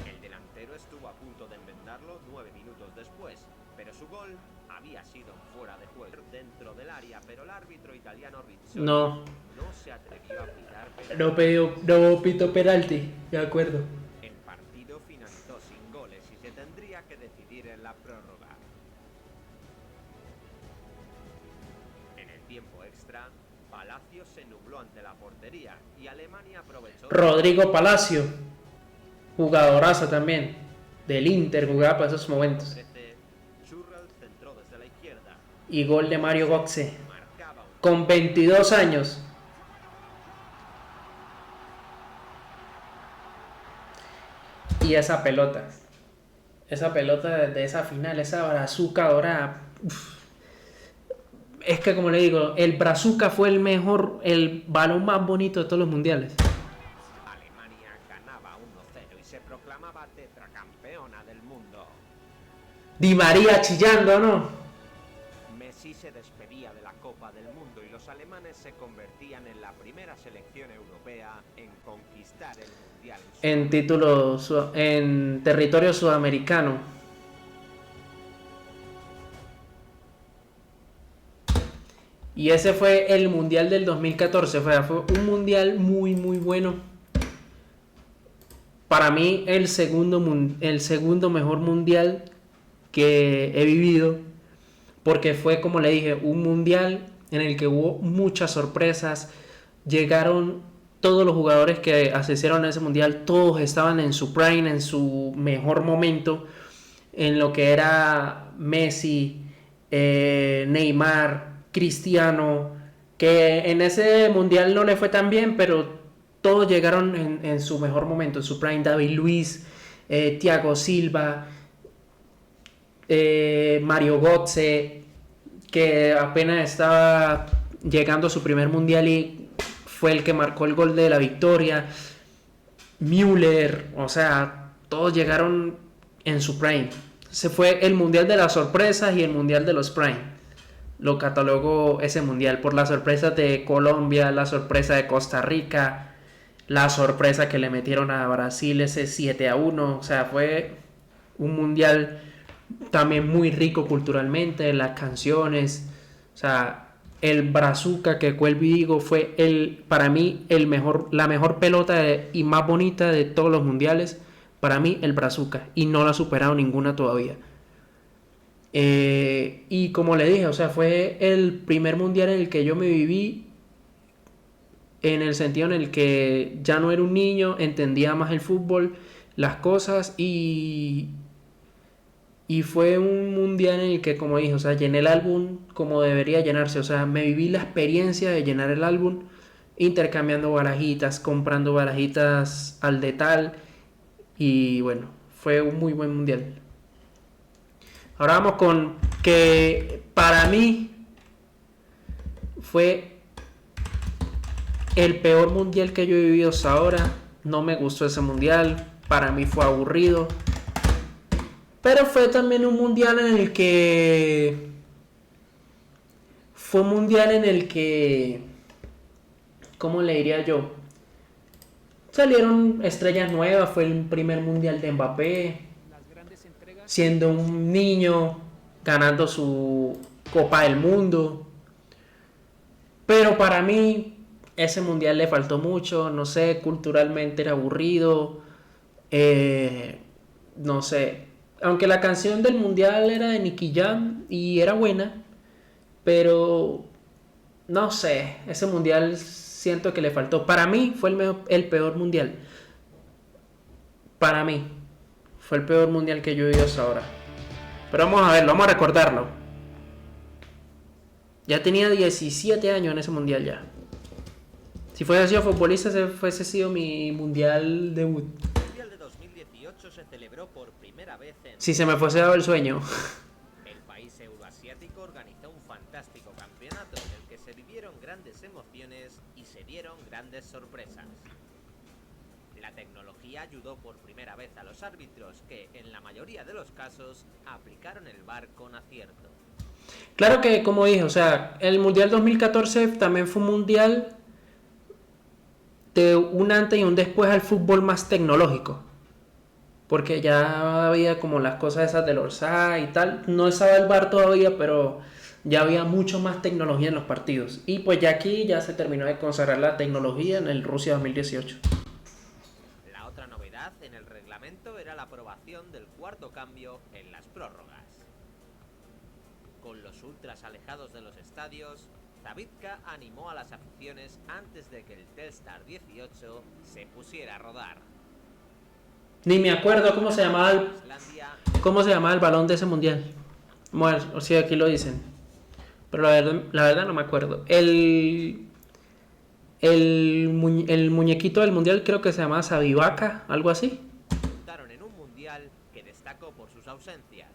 El delantero estuvo a punto de enmendarlo 9 minutos después, pero su gol había sido fuera de juego dentro del área, pero el árbitro italiano Rizzoli No. no se atrevió a pitar No pito penalti, de acuerdo. El partido finalizó sin goles y se tendría que decidir en la prórroga. En el tiempo extra, Palacio se nubló ante la portería y Alemania aprovechó... Rodrigo Palacio, jugadorazo también, del Inter, jugaba para esos momentos. Churral centró desde la izquierda. Y gol de Mario Götze, Marcaba un... con 22 años. Y esa pelota de esa final, esa brazuca dorada, es que como le digo, el brazuca fue el balón más bonito de todos los mundiales. Alemania ganaba 1-0 y se proclamaba tetracampeona del mundo. Di María chillando, ¿no? Messi se despedía de la Copa del Mundo y los alemanes se convertían en la primera selección europea en conquistar el mundial En territorio sudamericano. Y ese fue el mundial del 2014. Fue un mundial muy muy bueno. Para mí el segundo mejor mundial que he vivido, porque fue, como le dije, un mundial en el que hubo muchas sorpresas. Llegaron todos los jugadores que asistieron a ese mundial, todos estaban en su prime, en su mejor momento, en lo que era Messi, Neymar, Cristiano, que en ese mundial no le fue tan bien, pero todos llegaron en su mejor momento, en su prime. David Luiz, Thiago Silva, Mario Götze, que apenas estaba llegando a su primer mundial y fue el que marcó el gol de la victoria. Müller, o sea, todos llegaron en su prime. Se fue el mundial de las sorpresas y el mundial de los prime. Lo catalogó ese mundial por las sorpresas de Colombia, la sorpresa de Costa Rica, la sorpresa que le metieron a Brasil, ese 7-1. O sea, fue un mundial también muy rico culturalmente, las canciones. O sea, el brazuca que fue el Vigo fue para mí la mejor pelota y más bonita de todos los mundiales. Para mí el brazuca, y no la ha superado ninguna todavía. Y como le dije, o sea, fue el primer mundial en el que yo me viví, en el sentido en el que ya no era un niño, entendía más el fútbol, las cosas, y fue un mundial en el que, como dije, o sea, llené el álbum como debería llenarse. O sea, me viví la experiencia de llenar el álbum, intercambiando barajitas, comprando barajitas al de tal, y bueno, fue un muy buen mundial. Ahora vamos con que para mí fue el peor mundial que yo he vivido hasta ahora. No me gustó ese mundial, para mí fue aburrido. Pero fue también un mundial en el que... ¿Cómo le diría yo? Salieron estrellas nuevas, fue el primer mundial de Mbappé, siendo un niño, ganando su Copa del Mundo. Pero para mí ese mundial le faltó mucho, no sé, culturalmente era aburrido, no sé. Aunque la canción del mundial era de Nicky Jam y era buena, pero no sé, ese mundial siento que le faltó. Para mí fue el peor mundial. Para mí fue el peor mundial que yo he vivido hasta ahora. Pero vamos a verlo, vamos a recordarlo. Ya tenía 17 años en ese mundial ya. Si fuese sido futbolista, ese fuese sido mi mundial debut. El mundial de 2018 se celebró por primera vez en... Si se me fuese dado el sueño. El país euroasiático organizó un fantástico campeonato en el que se vivieron grandes emociones y se dieron grandes sorpresas. La tecnología ayudó por primera vez a los árbitros que, en la mayoría de los casos, aplicaron el VAR con acierto. Claro que, como dije, o sea, el Mundial 2014 también fue un mundial de un antes y un después al fútbol más tecnológico. Porque ya había como las cosas esas del offside y tal. No estaba el VAR todavía, pero ya había mucho más tecnología en los partidos. Y pues ya aquí ya se terminó de consagrar la tecnología en el Rusia 2018. La otra novedad en el reglamento era la aprobación del cuarto cambio en las prórrogas. Con los ultras alejados de los estadios, Zabitka animó a las aficiones antes de que el Telstar 18 se pusiera a rodar. Ni me acuerdo cómo se llamaba el balón de ese mundial. Bueno, o sea, aquí lo dicen. Pero la verdad no me acuerdo. El muñequito del mundial creo que se llamaba Sabibaka, algo así. Juntaron en un mundial que destacó por sus ausencias.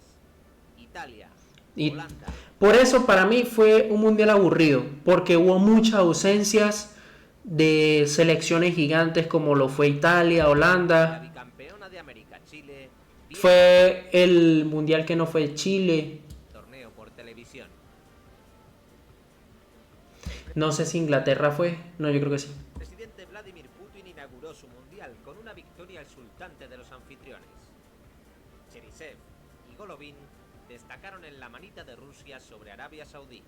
Italia, Y Holanda. por eso para mí fue un mundial aburrido, porque hubo muchas ausencias de selecciones gigantes como lo fue Italia, La Holanda. bicampeona de América, Chile, Fue el mundial que no fue Chile. torneo por televisión. No sé si Inglaterra fue. No, yo creo que sí. El presidente Vladimir Putin inauguró su mundial con una victoria exultante de los anfitriones. Cherisev y Golovin destacaron en la manita de Rusia sobre Arabia Saudí.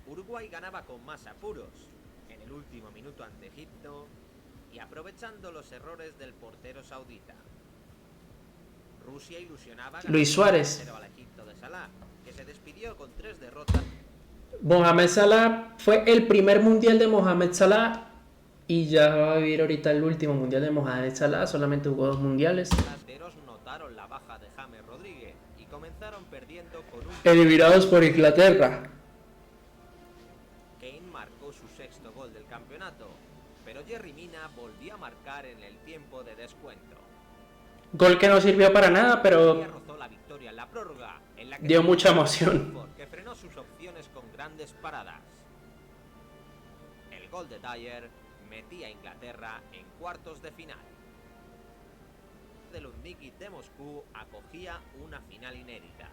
Uruguay ganaba con más apuros en el último minuto ante Egipto y aprovechando los errores del portero saudita. Rusia ilusionaba Luis Suárez. al Egipto de Salah, que se despidió con 3 derrotas. Mohamed Salah fue el primer mundial de Mohamed Salah y ya va a vivir ahorita el último mundial de Mohamed Salah. Solamente jugó 2 mundiales. Los delanteros notaron la baja de James Rodríguez y comenzaron perdiendo con un... Eliminados por Inglaterra. Kane marcó su 6º gol del campeonato, pero Yerry Mina volvió a marcar en el tiempo de descuento. Gol que no sirvió para nada, pero Rozó la victoria en la prórroga, en la que dio mucha emoción. que frenó sus opciones con grandes paradas. El gol de Dyer metía a Inglaterra en cuartos de final. El Lundiki de Moscú acogía una final inédita.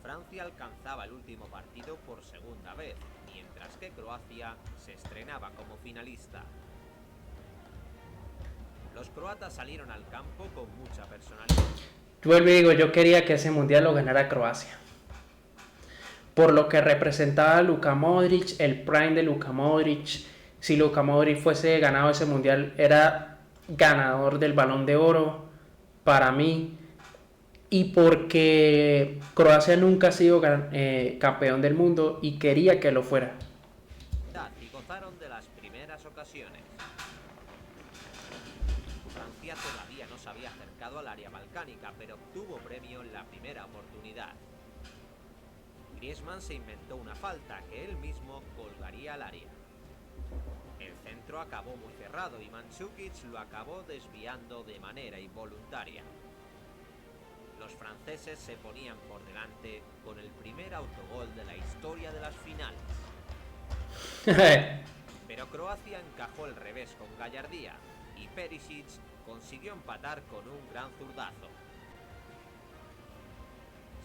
Francia alcanzaba el último partido por segunda vez, mientras que Croacia se estrenaba como finalista. Los croatas salieron al campo con mucha personalidad. Vuelvo y digo, yo quería que ese mundial lo ganara Croacia. Por lo que representaba a Luka Modric, el prime de Luka Modric. Si Luka Modric fuese ganado ese mundial, era ganador del Balón de Oro para mí. Y porque Croacia nunca ha sido campeón del mundo y quería que lo fuera. Y gozaron de las primeras ocasiones. Francia todavía no se había acercado al área balcánica, pero obtuvo premio en la primera oportunidad. Griezmann se inventó una falta que él mismo colgaría al área. El centro acabó muy cerrado y Mandzukic lo acabó desviando de manera involuntaria. Los franceses se ponían por delante con el primer autogol de la historia de las finales. Pero Croacia encajó el revés con gallardía y Perisic consiguió empatar con un gran zurdazo.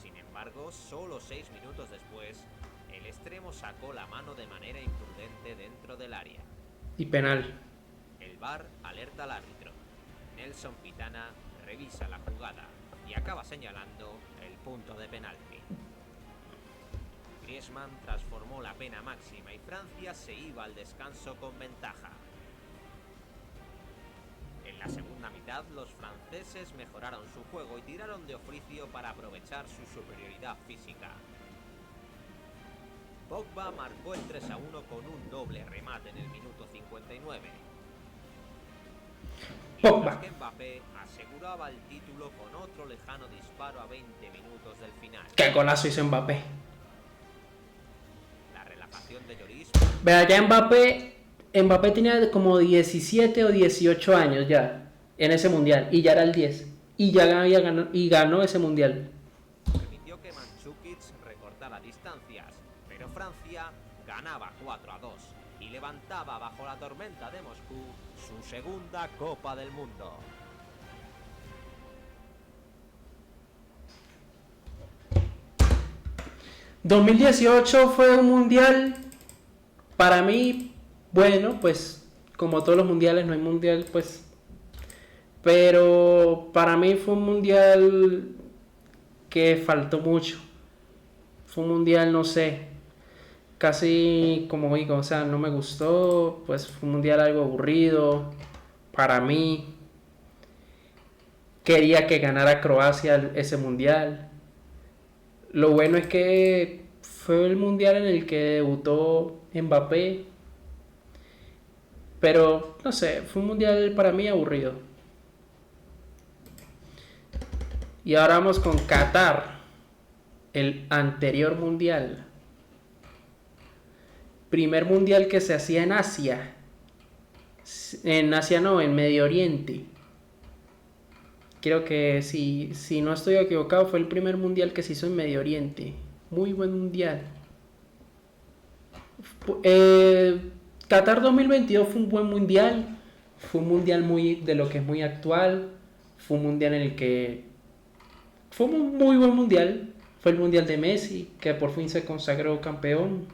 Sin embargo, solo 6 minutos después, el extremo sacó la mano de manera imprudente dentro del área. Y penal. El VAR alerta al árbitro. Nelson Pitana revisa la jugada y acaba señalando el punto de penalti. Griezmann transformó la pena máxima y Francia se iba al descanso con ventaja. En la segunda mitad, los franceses mejoraron su juego y tiraron de oficio para aprovechar su superioridad física. Pogba marcó el 3-1 con un doble remate en el minuto 59. Mientras que Mbappé aseguraba el título con otro lejano disparo a 20 minutos del final. ¡Qué golazo hizo Mbappé! La relajación de Lloris. Vea, ya Mbappé tenía como 17 o 18 años ya en ese mundial y ya era el 10 y ya ganó ese mundial. Permitió que Mandzukic recortara distancias, pero Francia ganaba 4-2 y levantaba bajo la tormenta de Moscú su segunda Copa del Mundo. ...2018 fue un mundial... para mí... bueno, pues... como todos los mundiales, no hay mundial, pues... pero... para mí fue un mundial... que faltó mucho. Fue un mundial, no sé, casi como digo, o sea, no me gustó, pues fue un mundial algo aburrido para mí. Quería que ganara Croacia ese mundial. Lo bueno es que fue el mundial en el que debutó Mbappé, pero no sé, fue un mundial para mí aburrido. Y ahora vamos con Qatar, el anterior mundial. Primer mundial que se hacía en Asia. En Asia no, en Medio Oriente. Creo que si no estoy equivocado fue el primer mundial que se hizo en Medio Oriente. Muy buen mundial. Eh, Qatar 2022 fue un buen mundial. Fue un mundial muy de lo que es muy actual. Fue un mundial en el que fue un muy buen mundial. Fue el mundial de Messi, que por fin se consagró campeón.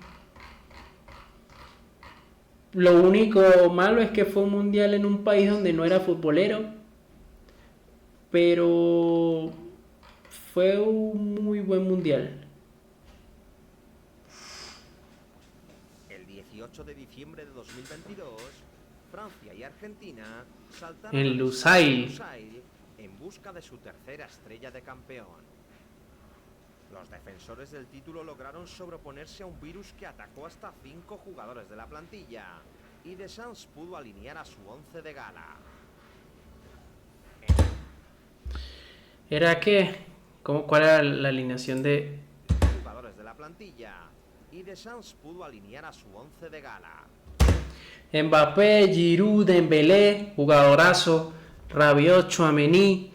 Lo único malo es que fue un mundial en un país donde no era futbolero. Pero fue un muy buen mundial. El 18 de diciembre de 2022, Francia y Argentina saltaron En al Lusail. Lusail en busca de su tercera estrella de campeón. Los defensores del título lograron sobreponerse a un virus que atacó hasta 5 jugadores de la plantilla y Deschamps pudo alinear a su 11 de gala. ¿Era qué? ¿Cuál era la alineación de...? Jugadores de la plantilla y Deschamps pudo alinear a su 11 de gala. Mbappé, Giroud, Dembélé, jugadorazo, Rabiot, Tchouaméni,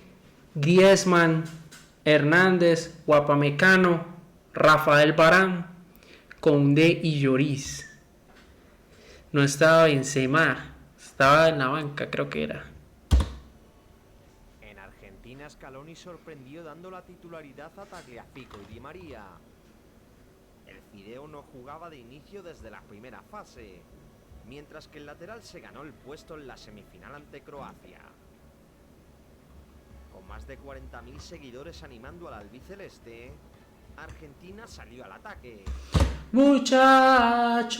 Griezmann, Hernández, Guapamecano, Rafael Varane, Koundé y Lloris. No estaba Benzema, estaba en la banca, creo que era. En Argentina, Scaloni sorprendió dando la titularidad a Tagliafico y Di María. El Fideo no jugaba de inicio desde la primera fase, mientras que el lateral se ganó el puesto en la semifinal ante Croacia. Con más de 40.000 seguidores animando al albiceleste, Argentina salió al ataque. Muchacho,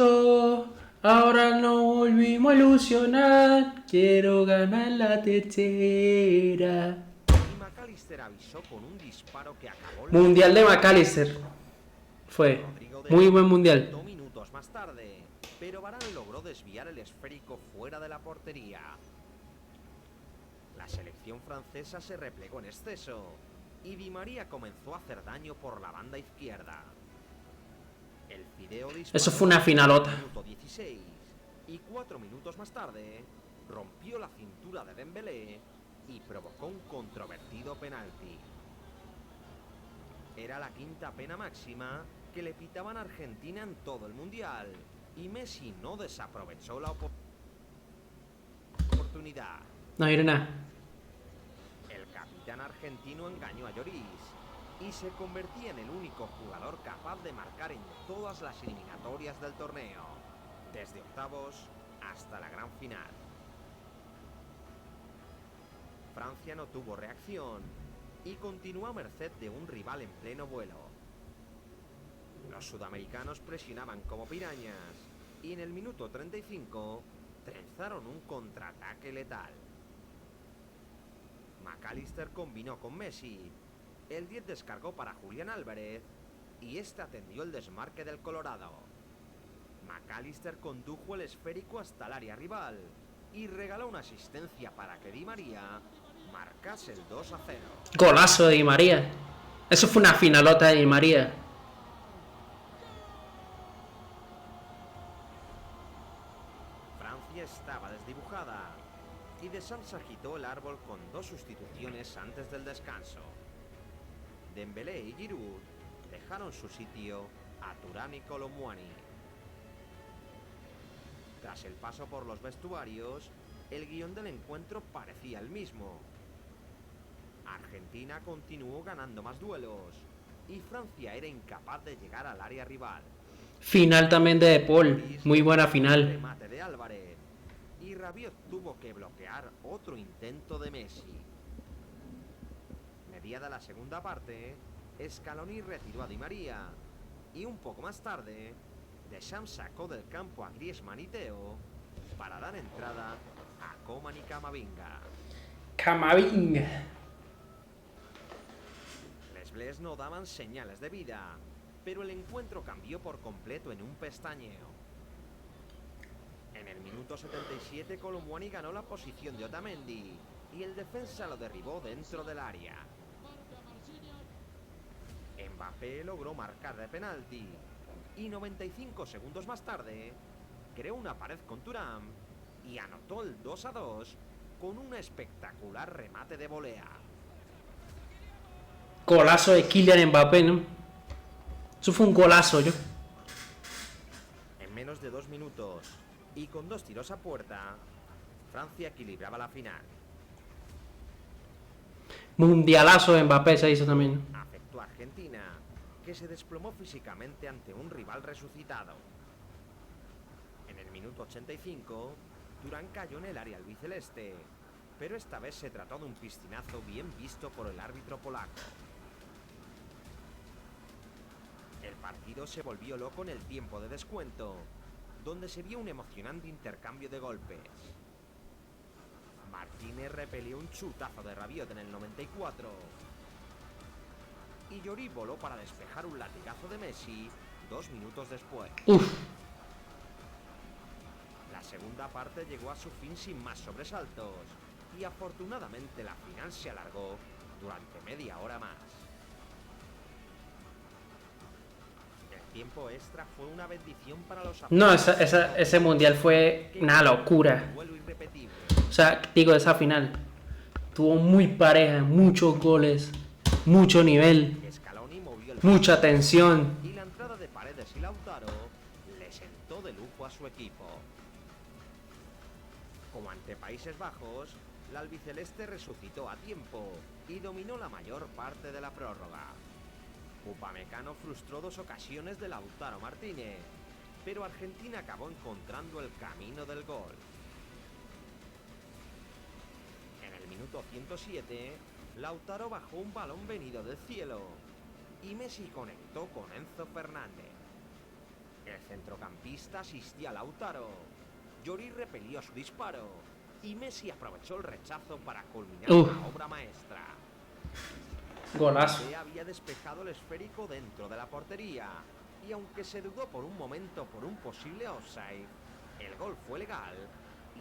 ahora no volvimos a ilusionar, quiero ganar la tercera. Y McAllister avisó con un disparo que acabó la... Mundial de McAllister. Fue muy buen mundial. 2 minutos más tarde, pero Varane logró desviar el esférico fuera de la portería. La selección francesa se replegó en exceso y Di María comenzó a hacer daño por la banda izquierda. El Fideo disparó. Eso fue una finalota. Minuto 16 y 4 minutos más tarde rompió la cintura de Dembélé y provocó un controvertido penalti. Era la quinta pena máxima que le pitaban a Argentina en todo el mundial y Messi no desaprovechó la oportunidad. No hay nada. El capitán argentino engañó a Lloris y se convertía en el único jugador capaz de marcar en todas las eliminatorias del torneo, desde octavos hasta la gran final. Francia no tuvo reacción y continuó a merced de un rival en pleno vuelo. Los sudamericanos presionaban como pirañas y en el minuto 35 trenzaron un contraataque letal. McAllister combinó con Messi, el 10 descargó para Julián Álvarez y este atendió el desmarque del Colorado. McAllister condujo el esférico hasta el área rival y regaló una asistencia para que Di María marcase el 2-0. Golazo de Di María. Eso fue una finalota de Di María. Francia estaba desdibujada y Deschamps agitó el árbol con 2 sustituciones antes del descanso. Dembélé y Giroud dejaron su sitio a Thuram y Kolo Muani. Tras el paso por los vestuarios, el guión del encuentro parecía el mismo. Argentina continuó ganando más duelos y Francia era incapaz de llegar al área rival. Final también de Paul, muy buena final. Remate de Álvarez y Rabiot tuvo que bloquear otro intento de Messi. Mediada la segunda parte, Scaloni retiró a Di María Y un poco más tarde, Deschamps sacó del campo a Griezmann y Theo para dar entrada a Coman y Camavinga. Camavinga. Les Bleus no daban señales de vida, pero el encuentro cambió por completo en un pestañeo. En el minuto 77 Colomboani ganó la posición de Otamendi y el defensa lo derribó dentro del área. Mbappé logró marcar de penalti y 95 segundos más tarde creó una pared con Thuram y anotó el 2-2 con un espectacular remate de volea. Golazo de Kylian Mbappé, ¿no? Eso fue un golazo, yo. En menos de 2 minutos y con 2 tiros a puerta, Francia equilibraba la final. Mundialazo de Mbappé se hizo también. Afectó a Argentina, que se desplomó físicamente ante un rival resucitado. En el minuto 85, Thuram cayó en el área albiceleste, pero esta vez se trató de un piscinazo bien visto por el árbitro polaco. El partido se volvió loco en el tiempo de descuento, donde se vio un emocionante intercambio de golpes. Martínez repelió un chutazo de Rabiot en el 94 y Lloris voló para despejar un latigazo de Messi 2 minutos después. La segunda parte llegó a su fin sin más sobresaltos y afortunadamente la final se alargó durante media hora más. El tiempo extra fue una bendición para los No, ese mundial fue una locura. duelo irrepetible. O sea, digo, esa final tuvo muy pareja, muchos goles, mucho nivel, Scaloni movió el mucha tensión. y la entrada de Paredes y Lautaro le sentó de lujo a su equipo. Como ante Países Bajos, la albiceleste resucitó a tiempo y dominó la mayor parte de la prórroga. Upamecano frustró 2 ocasiones de Lautaro Martínez, pero Argentina acabó encontrando el camino del gol. En el minuto 107, Lautaro bajó un balón venido del cielo y Messi conectó con Enzo Fernández. El centrocampista asistía a Lautaro, Lloris repelió su disparo y Messi aprovechó el rechazo para culminar la obra maestra. Golazo. Mbappé había despejado el esférico dentro de la portería y aunque se dudó por un momento por un posible offside, el gol fue legal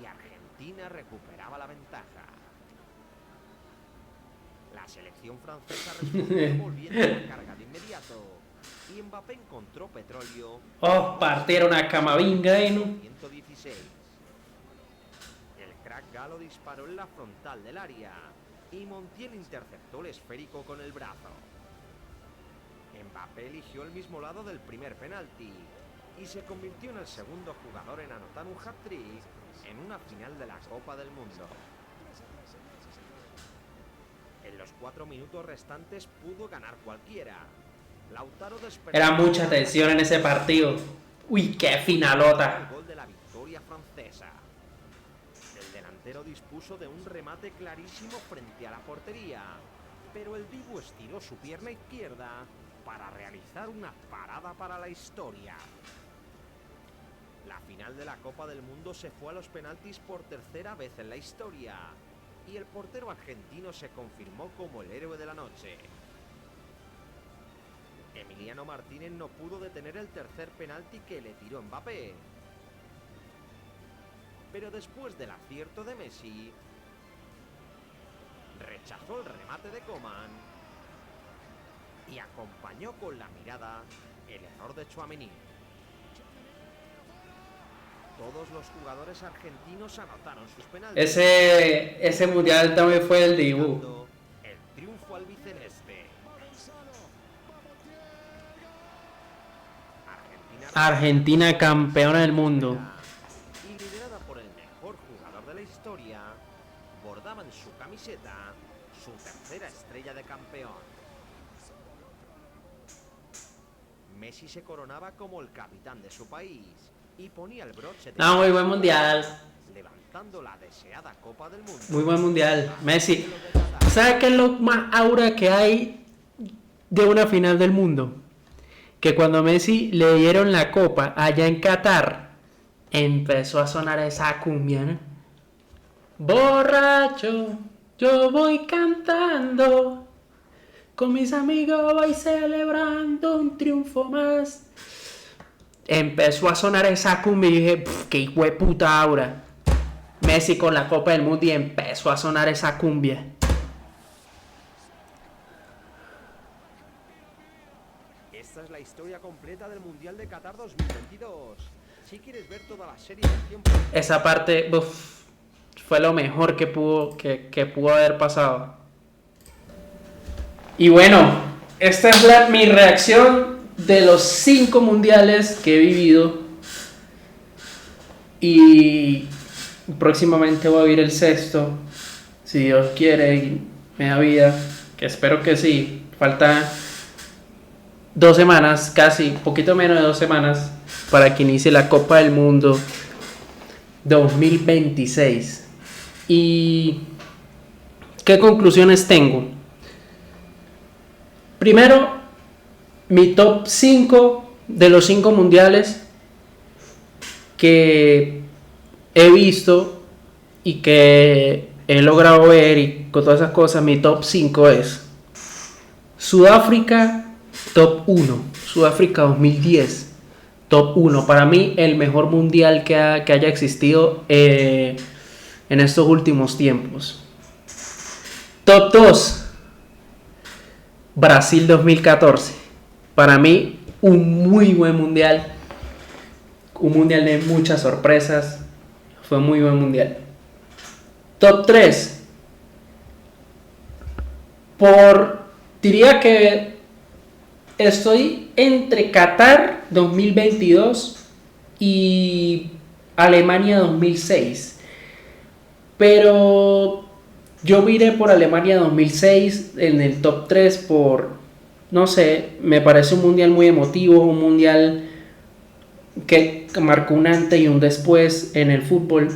y Argentina recuperaba la ventaja. La selección francesa respondió volviendo a la carga de inmediato y Mbappé encontró petróleo. Oh, partieron a Camavinga, ¿no? 116. El crack galo disparó en la frontal del área y Montiel interceptó el esférico con el brazo. Mbappé eligió el mismo lado del primer penalti y se convirtió en el segundo jugador en anotar un hat-trick en una final de la Copa del Mundo. En los 4 minutos restantes pudo ganar cualquiera. Lautaro despertó. Era mucha tensión en ese partido. Uy, qué finalota. El gol de la victoria francesa. El delantero dispuso de un remate clarísimo frente a la portería, pero el Dibu estiró su pierna izquierda para realizar una parada para la historia. La final de la Copa del Mundo se fue a los penaltis por tercera vez en la historia y el portero argentino se confirmó como el héroe de la noche. Emiliano Martínez no pudo detener el tercer penalti que le tiró Mbappé. Pero después del acierto de Messi, rechazó el remate de Coman y acompañó con la mirada el error de Tchouaméni. Todos los jugadores argentinos anotaron sus penaltis. Ese mundial también fue el Dibu. El triunfo albiceleste. Argentina campeona del mundo. Y liderada por el mejor jugador de la historia, bordaba en su camiseta su tercera estrella de campeón. Messi se coronaba como el capitán de su país y ponía el broche de No, muy buen mundial. levantando la deseada Copa del Mundo. Muy buen mundial. Messi. ¿Sabes qué es lo más aura que hay de una final del mundo? que cuando Messi le dieron la copa allá en Qatar, empezó a sonar esa cumbia, ¿no? Borracho, yo voy cantando, con mis amigos voy celebrando un triunfo más. Empezó a sonar esa cumbia y dije, qué hijo de puta aura. Messi con la Copa del Mundo y empezó a sonar esa cumbia. Esta es la historia completa del Mundial de Qatar 2022. Si quieres ver toda la serie del tiempo... Esa parte fue lo mejor que pudo haber pasado. Y bueno, esta es mi reacción de los 5 mundiales que he vivido. Y próximamente voy a vivir el 6º, si Dios quiere y me da vida, que espero que sí. Falta 2 semanas, casi, poquito menos de 2 semanas, para que inicie la Copa del Mundo 2026. ¿Y qué conclusiones tengo? Primero, mi top 5 de los 5 mundiales que he visto y que he logrado ver, y con todas esas cosas, mi top 5 es Sudáfrica, top 1, Sudáfrica 2010, top 1, para mí el mejor mundial que haya existido en estos últimos tiempos. Top 2, Brasil 2014, para mí un muy buen mundial, un mundial de muchas sorpresas, fue muy buen mundial. Top 3, diría que estoy entre Qatar 2022 y Alemania 2006, pero yo miré por Alemania 2006 en el top 3 no sé, me parece un mundial muy emotivo, un mundial que marcó un antes y un después en el fútbol,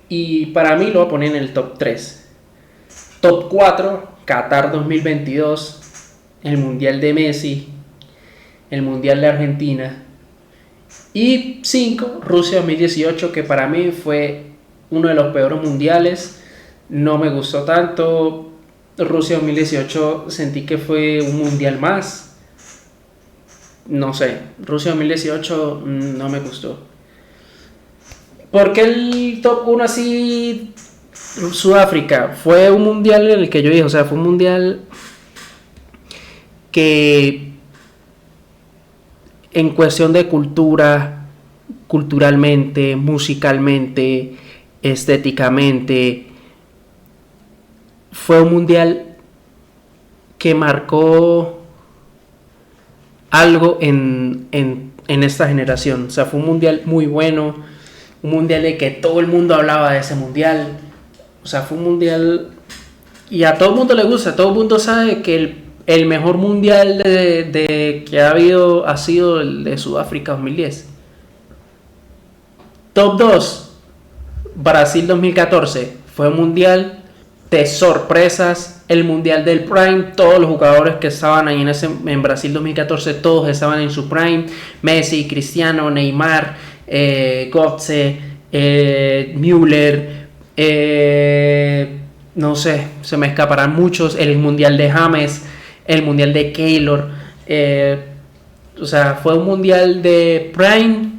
y para mí lo voy a poner en el top 3. Top 4, Qatar 2022, el mundial de Messi, el mundial de Argentina. Y 5, Rusia 2018, que para mí fue uno de los peores mundiales, no me gustó tanto. Rusia 2018 sentí que fue un mundial más. No sé, Rusia 2018 no me gustó. ¿Por qué el top 1 así? Sudáfrica fue un mundial en el que yo dije, o sea, fue un mundial que en cuestión de culturalmente, musicalmente, estéticamente, fue un mundial que marcó algo en esta generación. O sea, fue un mundial muy bueno, un mundial de que todo el mundo hablaba de ese mundial. O sea, fue un mundial y a todo el mundo le gusta, todo el mundo sabe que el mejor mundial de que ha habido ha sido el de Sudáfrica 2010. Top 2, Brasil 2014, fue un mundial de sorpresas, el mundial del prime, todos los jugadores que estaban ahí en Brasil 2014, todos estaban en su prime, Messi, Cristiano, Neymar, Götze, Müller, no sé, se me escaparán muchos, el mundial de James, el mundial de Keylor, o sea, fue un mundial de prime,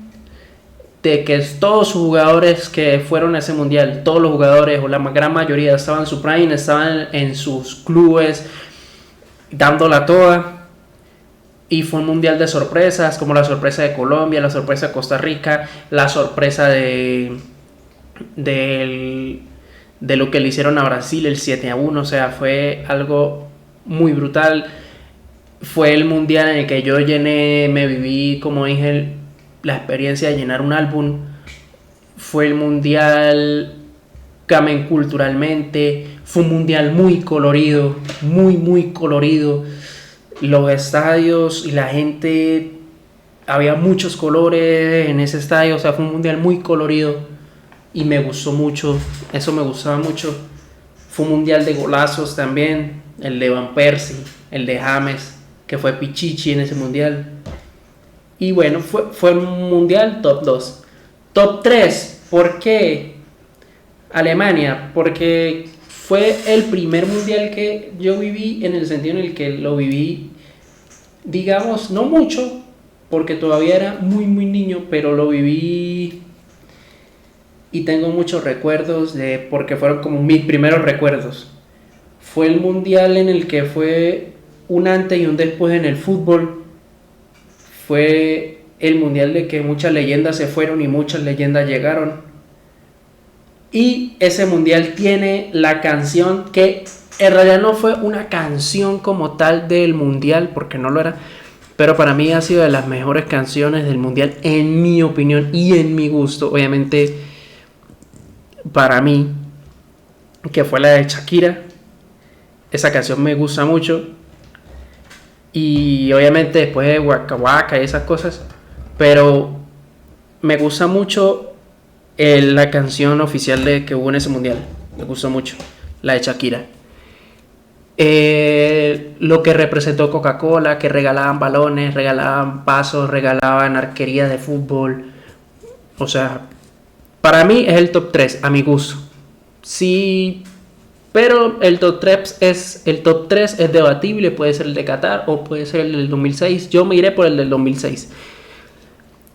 de que todos los jugadores que fueron a ese mundial, todos los jugadores o la gran mayoría estaban en su prime, estaban en sus clubes dándola toda, y fue un mundial de sorpresas, como la sorpresa de Colombia, la sorpresa de Costa Rica, la sorpresa de lo que le hicieron a Brasil, el 7-1, o sea, fue algo muy brutal. Fue el mundial en el que yo me viví, como dije, la experiencia de llenar un álbum. Fue el mundial también culturalmente, fue un mundial muy colorido, muy colorido. Los estadios y la gente, había muchos colores en ese estadio, o sea, fue un mundial muy colorido y me gustó mucho, eso me gustaba mucho. Fue un mundial de golazos también, el de Van Persie, el de James, que fue Pichichi en ese mundial. Y bueno, fue un mundial top 2. Top 3, ¿por qué Alemania? Porque fue el primer mundial que yo viví, en el sentido en el que lo viví, digamos, no mucho, porque todavía era muy muy niño, pero lo viví y tengo muchos recuerdos de, porque fueron como mis primeros recuerdos. Fue el mundial en el que fue un antes y un después en el fútbol. Fue el mundial de que muchas leyendas se fueron y muchas leyendas llegaron. Y ese mundial tiene la canción que en realidad no fue una canción como tal del mundial, porque no lo era, pero para mí ha sido de las mejores canciones del mundial, en mi opinión y en mi gusto. Obviamente, para mí, que fue la de Shakira. Esa canción me gusta mucho. Y obviamente después de Waka Waka y esas cosas, pero me gusta mucho la canción oficial que hubo en ese mundial. Me gustó mucho, la de Shakira. Lo que representó Coca-Cola, que regalaban balones, regalaban pasos, regalaban arquerías de fútbol. O sea, para mí es el top 3, a mi gusto. Sí, pero el top 3 es debatible, puede ser el de Qatar o puede ser el del 2006. Yo me iré por el del 2006.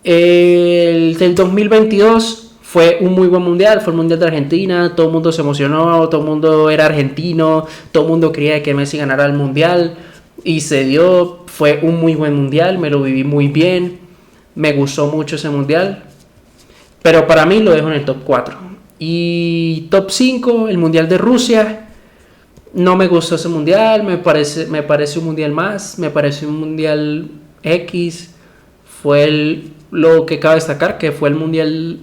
El del 2022 fue un muy buen mundial, fue el mundial de Argentina, todo el mundo se emocionó, todo el mundo era argentino, todo el mundo quería que Messi ganara el mundial y se dio, fue un muy buen mundial, me lo viví muy bien, me gustó mucho ese mundial, pero para mí lo dejo en el top 4. Y top 5, el mundial de Rusia. No me gustó ese mundial, me parece un mundial más, me parece un mundial X. Fue lo que cabe destacar, que fue el mundial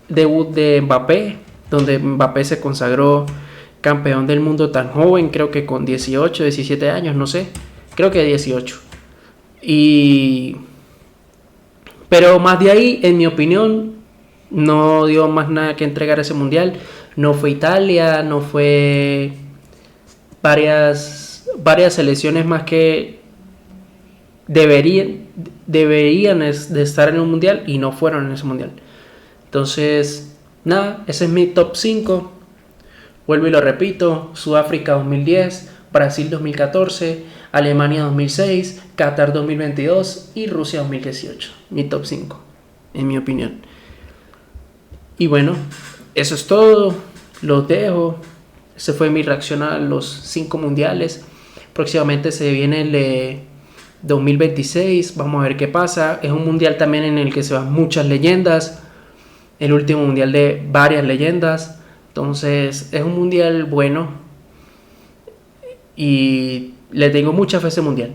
debut de Mbappé, donde Mbappé se consagró campeón del mundo tan joven, creo que con 18, 17 años, no sé, creo que 18. Pero más de ahí, en mi opinión, no dio más nada que entregar ese mundial. No fue Italia, no fue varias selecciones más que deberían de estar en un mundial y no fueron en ese mundial. Entonces, nada, ese es mi top 5. Vuelvo y lo repito: Sudáfrica 2010, Brasil 2014, Alemania 2006, Qatar 2022 y Rusia 2018. Mi top 5, en mi opinión. Y bueno, eso es todo. Los dejo. Esa fue mi reacción a los 5 mundiales. Próximamente se viene el de 2026. Vamos a ver qué pasa. Es un mundial también en el que se van muchas leyendas. El último mundial de varias leyendas. Entonces es un mundial bueno. Y le tengo mucha fe a ese mundial.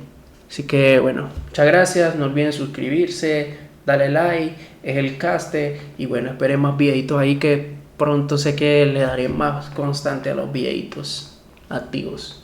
Así que bueno, muchas gracias. No olviden suscribirse, darle like, es el caste. Y bueno, esperen más videitos ahí, que pronto sé que le daré más constante a los videitos activos.